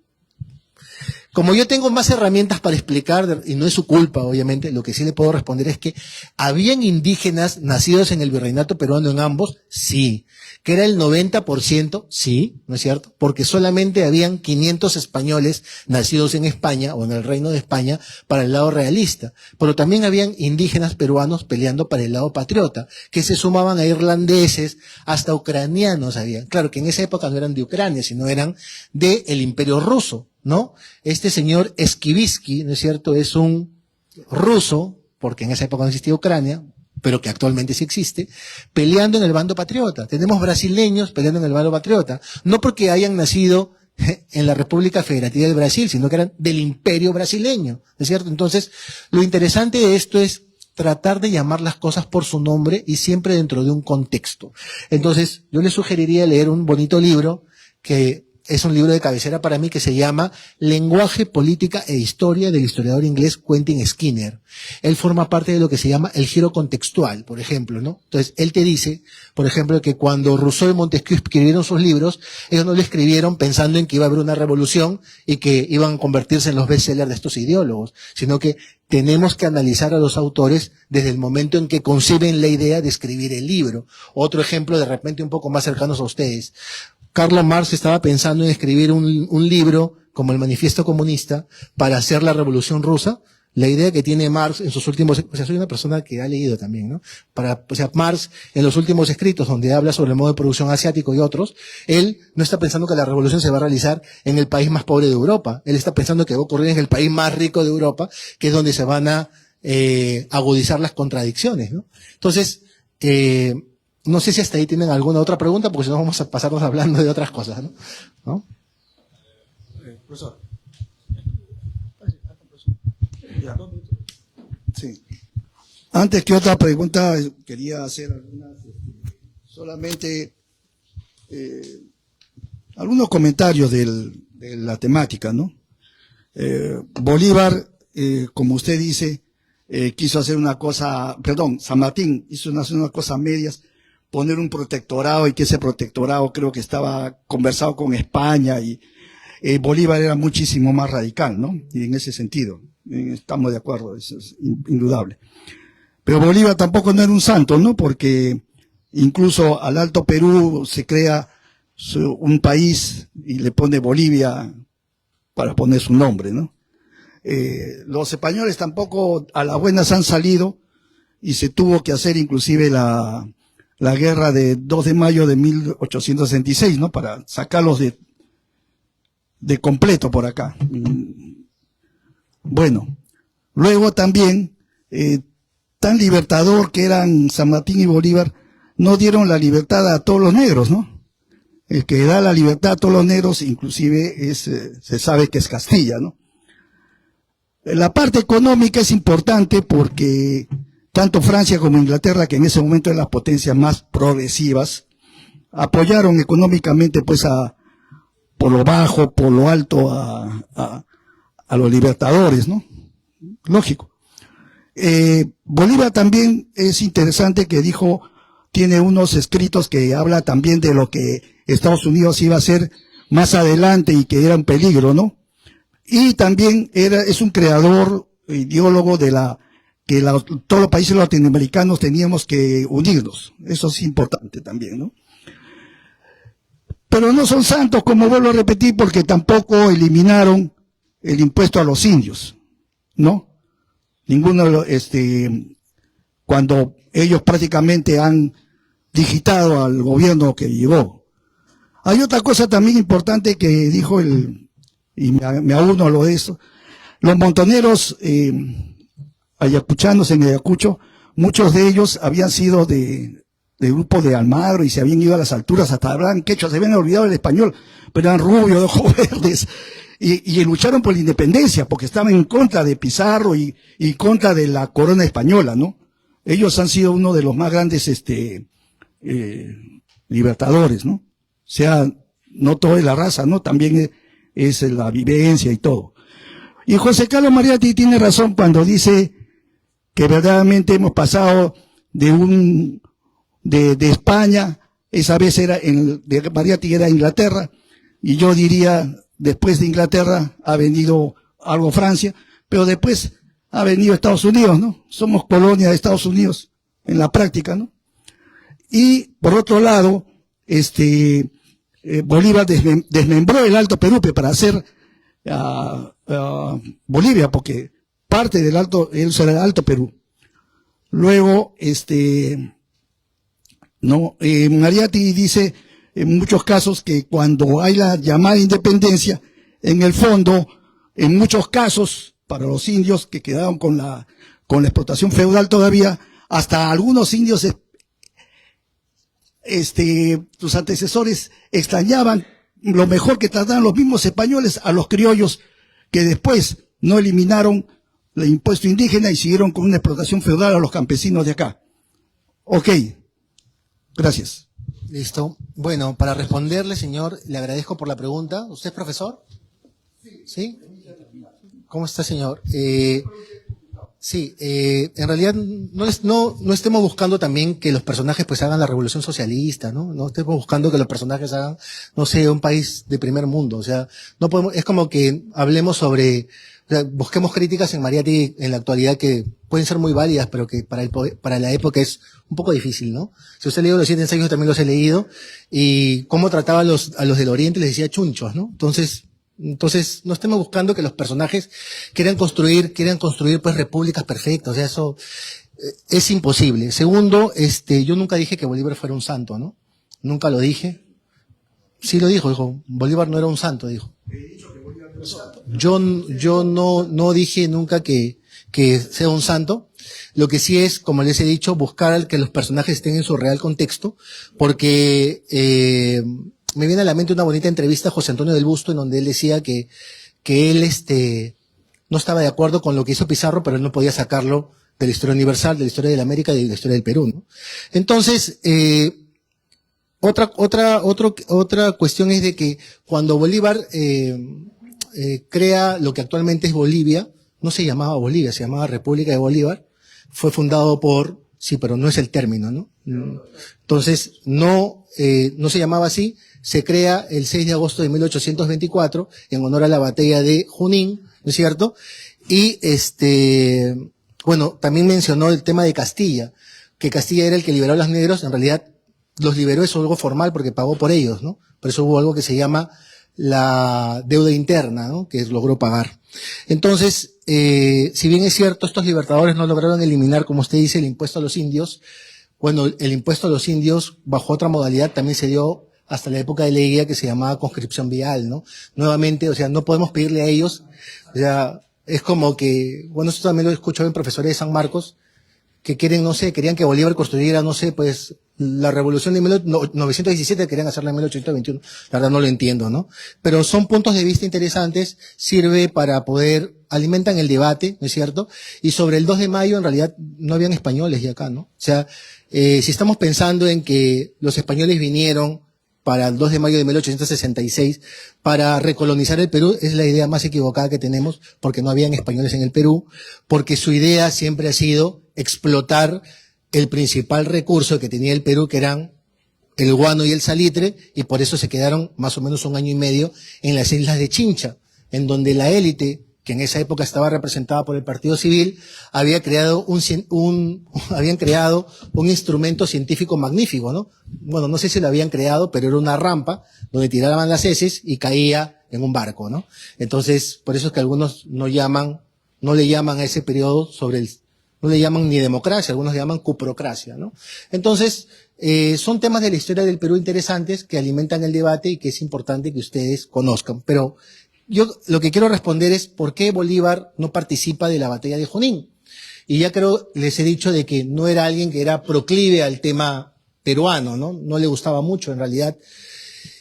como yo tengo más herramientas para explicar, y no es su culpa, obviamente, lo que sí le puedo responder es que ¿habían indígenas nacidos en el virreinato peruano en ambos? Sí. ¿Que era el 90%? Sí, ¿no es cierto? Porque solamente habían 500 españoles nacidos en España o en el Reino de España para el lado realista. Pero también habían indígenas peruanos peleando para el lado patriota, que se sumaban a irlandeses, hasta ucranianos habían. Claro que en esa época no eran de Ucrania, sino eran del Imperio Ruso, ¿no? Este señor Esquivisky, ¿no es cierto?, es un ruso, porque en esa época no existía Ucrania, pero que actualmente sí existe, peleando en el bando patriota. Tenemos brasileños peleando en el bando patriota, no porque hayan nacido en la República Federativa del Brasil, sino que eran del Imperio brasileño, ¿no es cierto? Entonces, lo interesante de esto es tratar de llamar las cosas por su nombre y siempre dentro de un contexto. Entonces, yo les sugeriría leer un bonito libro que es un libro de cabecera para mí que se llama Lenguaje, Política e Historia del historiador inglés Quentin Skinner. Él forma parte de lo que se llama el giro contextual, por ejemplo, ¿no? Entonces, él te dice, por ejemplo, que cuando Rousseau y Montesquieu escribieron sus libros, ellos no lo escribieron pensando en que iba a haber una revolución y que iban a convertirse en los bestsellers de estos ideólogos, sino que tenemos que analizar a los autores desde el momento en que conciben la idea de escribir el libro. Otro ejemplo, de repente un poco más cercanos a ustedes. Karl Marx estaba pensando en escribir un libro como el Manifiesto Comunista para hacer la Revolución Rusa. La idea que tiene Marx en sus últimos, o sea, soy una persona que ha leído también, ¿no? O sea, Marx en los últimos escritos donde habla sobre el modo de producción asiático y otros, él no está pensando que la revolución se va a realizar en el país más pobre de Europa. Él está pensando que va a ocurrir en el país más rico de Europa, que es donde se van a agudizar las contradicciones, ¿no? Entonces, no sé si hasta ahí tienen alguna otra pregunta, porque si no vamos a pasarnos hablando de otras cosas, ¿no? ¿No? Profesor. Sí. Antes que otra pregunta, quería hacer algunas, solamente algunos comentarios de la temática, ¿no? Bolívar, como usted dice, quiso hacer una cosa, perdón, San Martín hizo una cosa a medias, poner un protectorado, y que ese protectorado creo que estaba conversado con España, y Bolívar era muchísimo más radical, ¿no? Y en ese sentido, estamos de acuerdo, eso es indudable. Pero Bolívar tampoco no era un santo, ¿no? Porque incluso al Alto Perú se crea un país y le pone Bolivia para poner su nombre, ¿no? Los españoles tampoco a las buenas han salido, y se tuvo que hacer inclusive la guerra de 2 de mayo de 1866, ¿no? Para sacarlos de completo por acá. Bueno, luego también, tan libertador que eran San Martín y Bolívar, no dieron la libertad a todos los negros, ¿no? El que da la libertad a todos los negros, inclusive, se sabe que es Castilla, ¿no? La parte económica es importante porque tanto Francia como Inglaterra, que en ese momento eran las potencias más progresivas, apoyaron económicamente, pues, por lo bajo, por lo alto, a los libertadores, ¿no? Lógico. Bolívar también es interesante que tiene unos escritos que habla también de lo que Estados Unidos iba a hacer más adelante y que era un peligro, ¿no? Y también es un creador, ideólogo de la que todos los países latinoamericanos teníamos que unirnos. Eso es importante también, ¿no? Pero no son santos, como vuelvo a repetir, porque tampoco eliminaron el impuesto a los indios, ¿no? Ninguno de los, cuando ellos prácticamente han digitado al gobierno que llegó. Hay otra cosa también importante que dijo y me auno a lo de eso. Los montoneros ayacuchanos en Ayacucho, muchos de ellos habían sido de grupo de Almagro y se habían ido a las alturas, hasta hablaban quechua, se habían olvidado el español, pero eran rubios, de ojos verdes, y lucharon por la independencia, porque estaban en contra de Pizarro y contra de la corona española, ¿no? Ellos han sido uno de los más grandes, libertadores, ¿no? O sea, no todo es la raza, ¿no? También es la vivencia y todo. Y José Carlos Mariatti tiene razón cuando dice que verdaderamente hemos pasado de España, esa vez de Mariatti era Inglaterra, y yo diría, después de Inglaterra ha venido algo Francia, pero después ha venido Estados Unidos, ¿no? Somos colonia de Estados Unidos en la práctica, ¿no? Y por otro lado, Bolívar desmembró el Alto Perú para hacer Bolivia, porque parte del él era el Alto Perú. Luego, Mariatti dice en muchos casos que cuando hay la llamada independencia, en el fondo, en muchos casos, para los indios que quedaron con la explotación feudal todavía, hasta algunos indios, sus antecesores extrañaban lo mejor que trataban los mismos españoles a los criollos, que después no eliminaron el impuesto indígena y siguieron con una explotación feudal a los campesinos de acá. Ok. Gracias. Listo. Bueno, para responderle, señor, le agradezco por la pregunta. ¿Usted es profesor? ¿Sí? ¿Cómo está, señor? Sí, en realidad no estemos buscando también que los personajes pues hagan la revolución socialista, ¿no? No estemos buscando que los personajes hagan, no sé, un país de primer mundo. O sea, no podemos, es como que hablemos sobre, o sea, busquemos críticas en Mariatti en la actualidad que pueden ser muy válidas, pero que para la época es un poco difícil, ¿no? Si usted ha leído los 7 ensayos, también los he leído, y cómo trataba a los del Oriente, les decía chunchos, ¿no? Entonces, no estemos buscando que los personajes quieran construir pues repúblicas perfectas, o sea, eso es imposible. Segundo, yo nunca dije que Bolívar fuera un santo, ¿no? Nunca lo dije. Sí lo dijo, Bolívar no era un santo, dijo. Yo no dije nunca que sea un santo. Lo que sí es, como les he dicho, buscar que los personajes estén en su real contexto, porque me viene a la mente una bonita entrevista a José Antonio del Busto, en donde él decía que él no estaba de acuerdo con lo que hizo Pizarro, pero él no podía sacarlo de la historia universal, de la historia de la América y de la historia del Perú, ¿no? Entonces, otra cuestión es de que cuando Bolívar crea lo que actualmente es Bolivia, no se llamaba Bolivia, se llamaba República de Bolívar, fue fundado sí, pero no es el término, ¿no? Entonces, no se llamaba así, se crea el 6 de agosto de 1824 en honor a la batalla de Junín, ¿no es cierto? Y bueno, también mencionó el tema de Castilla, que Castilla era el que liberó a los negros, en realidad los liberó, eso es algo formal porque pagó por ellos, ¿no? Por eso hubo algo que se llama la deuda interna, ¿no? Que logró pagar. Entonces, si bien es cierto, estos libertadores no lograron eliminar, como usted dice, el impuesto a los indios, bueno, el impuesto a los indios, bajo otra modalidad, también se dio hasta la época de Leguía, que se llamaba conscripción vial, ¿no? Nuevamente, o sea, no podemos pedirle a ellos, o sea, es como que, bueno, esto también lo he escuchado en profesores de San Marcos, que querían que Bolívar construyera, no sé, pues, la revolución de 1917, querían hacerla en 1821. La verdad no lo entiendo, ¿no? Pero son puntos de vista interesantes, sirve para poder, alimentan el debate, ¿no es cierto? Y sobre el 2 de mayo, en realidad, no habían españoles ya acá, ¿no? O sea, si estamos pensando en que los españoles vinieron para el 2 de mayo de 1866 para recolonizar el Perú, es la idea más equivocada que tenemos, porque no habían españoles en el Perú, porque su idea siempre ha sido explotar el principal recurso que tenía el Perú, que eran el guano y el salitre, y por eso se quedaron más o menos 1 año y medio en las islas de Chincha, en donde la élite que en esa época estaba representada por el Partido Civil, habían creado un instrumento científico magnífico, ¿no? Bueno, no sé si lo habían creado, pero era una rampa donde tiraban las heces y caía en un barco, ¿no? Entonces, por eso es que algunos no le llaman a ese periodo no le llaman ni democracia, algunos le llaman cuprocracia, ¿no? Entonces, son temas de la historia del Perú interesantes que alimentan el debate y que es importante que ustedes conozcan. Pero yo lo que quiero responder es por qué Bolívar no participa de la batalla de Junín. Y ya creo, les he dicho de que no era alguien que era proclive al tema peruano, ¿no? No le gustaba mucho en realidad.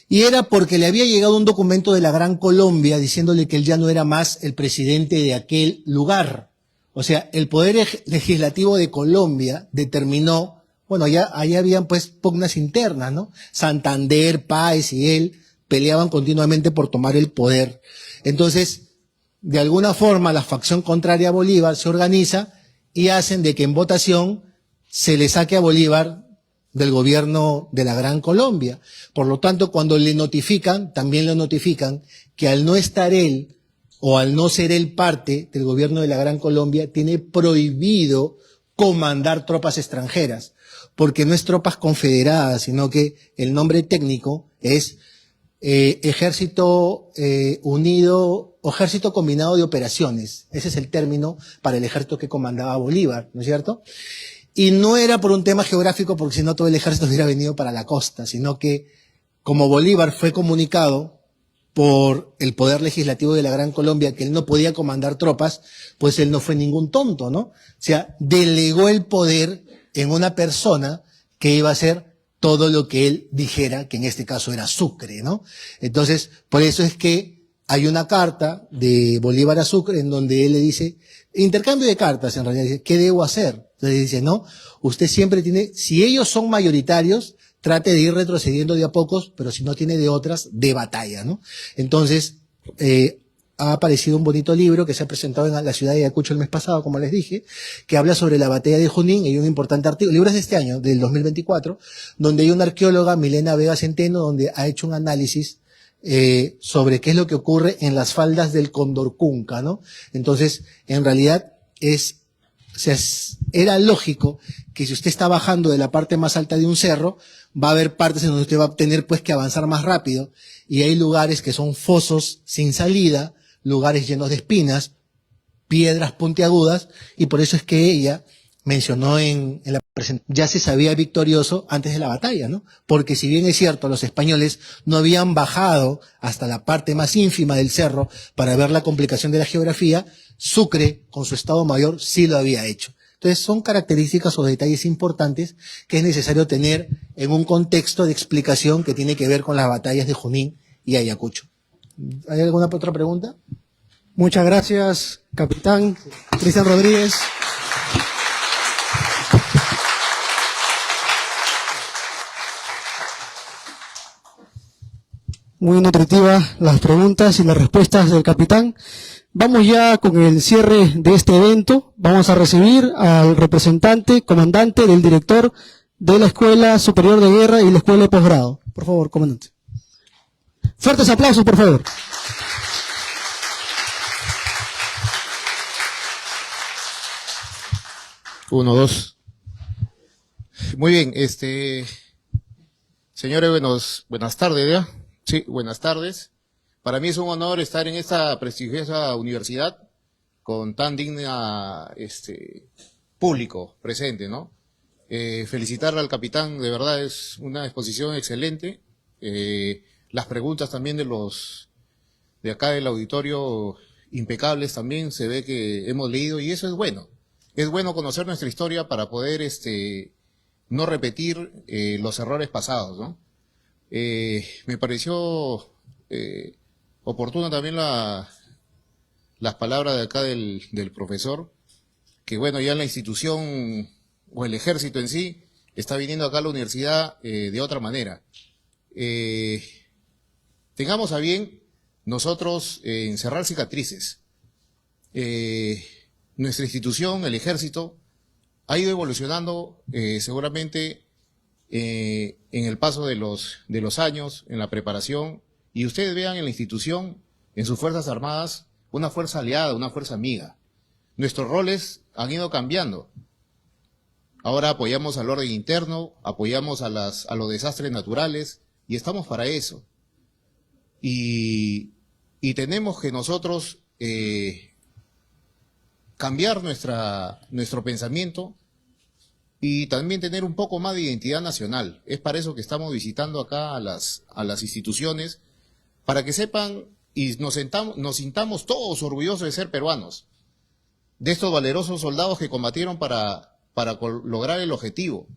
Y era porque le había llegado un documento de la Gran Colombia diciéndole que él ya no era más el presidente de aquel lugar. O sea, el poder legislativo de Colombia determinó, bueno, ahí habían pues pugnas internas, ¿no? Santander, Páez y él peleaban continuamente por tomar el poder. Entonces, de alguna forma, la facción contraria a Bolívar se organiza y hacen de que en votación se le saque a Bolívar del gobierno de la Gran Colombia. Por lo tanto, cuando le notifican, también le notifican que al no estar él o al no ser él parte del gobierno de la Gran Colombia, tiene prohibido comandar tropas extranjeras, porque no es tropas confederadas, sino que el nombre técnico es Ejército Unido o Ejército Combinado de Operaciones. Ese es el término para el ejército que comandaba Bolívar, ¿no es cierto? Y no era por un tema geográfico, porque si no todo el ejército hubiera venido para la costa, sino que como Bolívar fue comunicado por el poder legislativo de la Gran Colombia que él no podía comandar tropas, pues él no fue ningún tonto, ¿no? O sea, delegó el poder en una persona que iba a hacer todo lo que él dijera, que en este caso era Sucre, ¿no? Entonces, por eso es que hay una carta de Bolívar a Sucre en donde él le dice, intercambio de cartas en realidad, dice, ¿qué debo hacer? Entonces dice, no, usted siempre tiene, si ellos son mayoritarios, trate de ir retrocediendo de a pocos, pero si no tiene de otras, de batalla, ¿no? Entonces, ha aparecido un bonito libro que se ha presentado en la ciudad de Ayacucho el mes pasado, como les dije, que habla sobre la batalla de Junín. Hay un importante artículo, libro es de este año, del 2024, donde hay una arqueóloga, Milena Vega Centeno, donde ha hecho un análisis sobre qué es lo que ocurre en las faldas del Condorcunca, ¿no? Entonces, en realidad era lógico que si usted está bajando de la parte más alta de un cerro, va a haber partes en donde usted va a tener pues que avanzar más rápido, y hay lugares que son fosos sin salida, lugares llenos de espinas, piedras puntiagudas, y por eso es que ella mencionó en la presentación, ya se sabía victorioso antes de la batalla, ¿no? Porque si bien es cierto, los españoles no habían bajado hasta la parte más ínfima del cerro para ver la complicación de la geografía, Sucre, con su Estado Mayor, sí lo había hecho. Entonces, son características o detalles importantes que es necesario tener en un contexto de explicación que tiene que ver con las batallas de Junín y Ayacucho. ¿Hay alguna otra pregunta? Muchas gracias, capitán Cristian Rodríguez. Muy nutritivas las preguntas y las respuestas del capitán. Vamos ya con el cierre de este evento. Vamos a recibir al representante, comandante del director de la Escuela Superior de Guerra y la Escuela de Posgrado. Por favor, comandante. Fuertes aplausos, por favor. Uno, dos. Muy bien, señores, buenas tardes, ¿ya? Sí, buenas tardes. Para mí es un honor estar en esta prestigiosa universidad con tan digna, público presente, ¿no? Felicitar al capitán, de verdad es una exposición excelente. Las preguntas también de acá del auditorio, impecables también, se ve que hemos leído y eso es bueno. Es bueno conocer nuestra historia para poder, no repetir los errores pasados, ¿no? Me pareció oportuna también las palabras de acá del profesor, que bueno, ya la institución o el ejército en sí está viniendo acá a la universidad de otra manera. Tengamos a bien nosotros encerrar cicatrices. Nuestra institución, el ejército, ha ido evolucionando seguramente en el paso de los años, en la preparación, y ustedes vean en la institución, en sus Fuerzas Armadas, una fuerza aliada, una fuerza amiga. Nuestros roles han ido cambiando. Ahora apoyamos al orden interno, apoyamos a los desastres naturales, y estamos para eso. Y tenemos que nosotros cambiar nuestro pensamiento y también tener un poco más de identidad nacional. Es para eso que estamos visitando acá a las instituciones, para que sepan y nos sintamos todos orgullosos de ser peruanos, de estos valerosos soldados que combatieron para lograr el objetivo.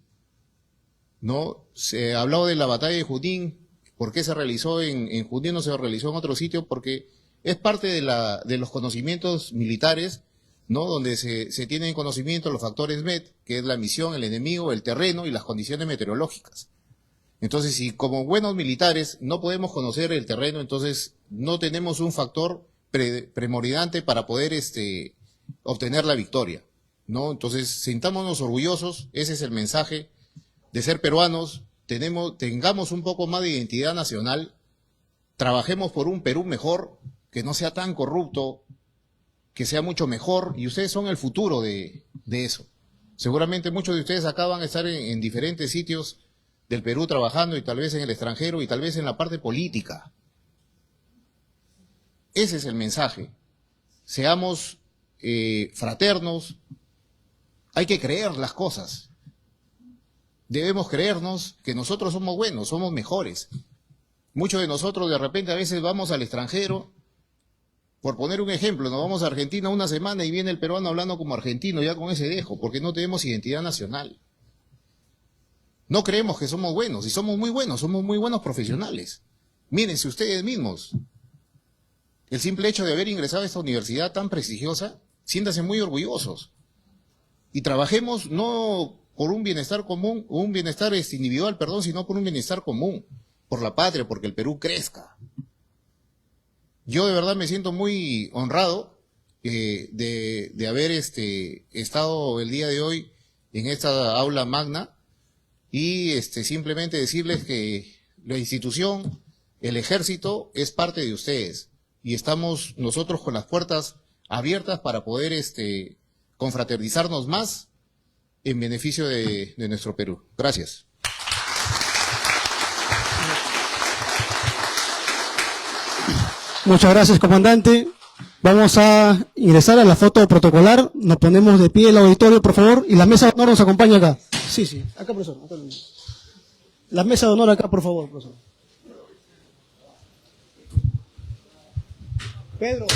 ¿No? Se ha hablado de la batalla de Junín. ¿Por qué se realizó en Junín, no se realizó en otro sitio? Porque es parte de los conocimientos militares, ¿no? Donde se tienen conocimiento los factores MET, que es la misión, el enemigo, el terreno y las condiciones meteorológicas. Entonces, si como buenos militares no podemos conocer el terreno, entonces no tenemos un factor primordial para poder obtener la victoria, ¿no? Entonces, sintámonos orgullosos, ese es el mensaje de ser peruanos, tengamos un poco más de identidad nacional, trabajemos por un Perú mejor, que no sea tan corrupto, que sea mucho mejor, y ustedes son el futuro de eso. Seguramente muchos de ustedes acá van a estar en diferentes sitios del Perú trabajando, y tal vez en el extranjero, y tal vez en la parte política. Ese es el mensaje. Seamos fraternos, hay que creer las cosas. Debemos creernos que nosotros somos buenos, somos mejores. Muchos de nosotros de repente a veces vamos al extranjero, por poner un ejemplo, nos vamos a Argentina una semana y viene el peruano hablando como argentino, ya con ese dejo, porque no tenemos identidad nacional. No creemos que somos buenos, y somos muy buenos profesionales. Mírense ustedes mismos. El simple hecho de haber ingresado a esta universidad tan prestigiosa, siéntanse muy orgullosos. Y trabajemos no por un bienestar común, o un bienestar individual, sino por un bienestar común, por la patria, porque el Perú crezca. Yo de verdad me siento muy honrado de haber estado el día de hoy en esta aula magna, y simplemente decirles que la institución, el ejército, es parte de ustedes, y estamos nosotros con las puertas abiertas para poder confraternizarnos más en beneficio de nuestro Perú. Gracias. Muchas gracias, comandante. Vamos a ingresar a la foto protocolar. Nos ponemos de pie el auditorio, por favor, y la mesa de honor nos acompaña acá. Sí, acá, profesor. Acá. La mesa de honor acá, por favor, profesor. Pedro.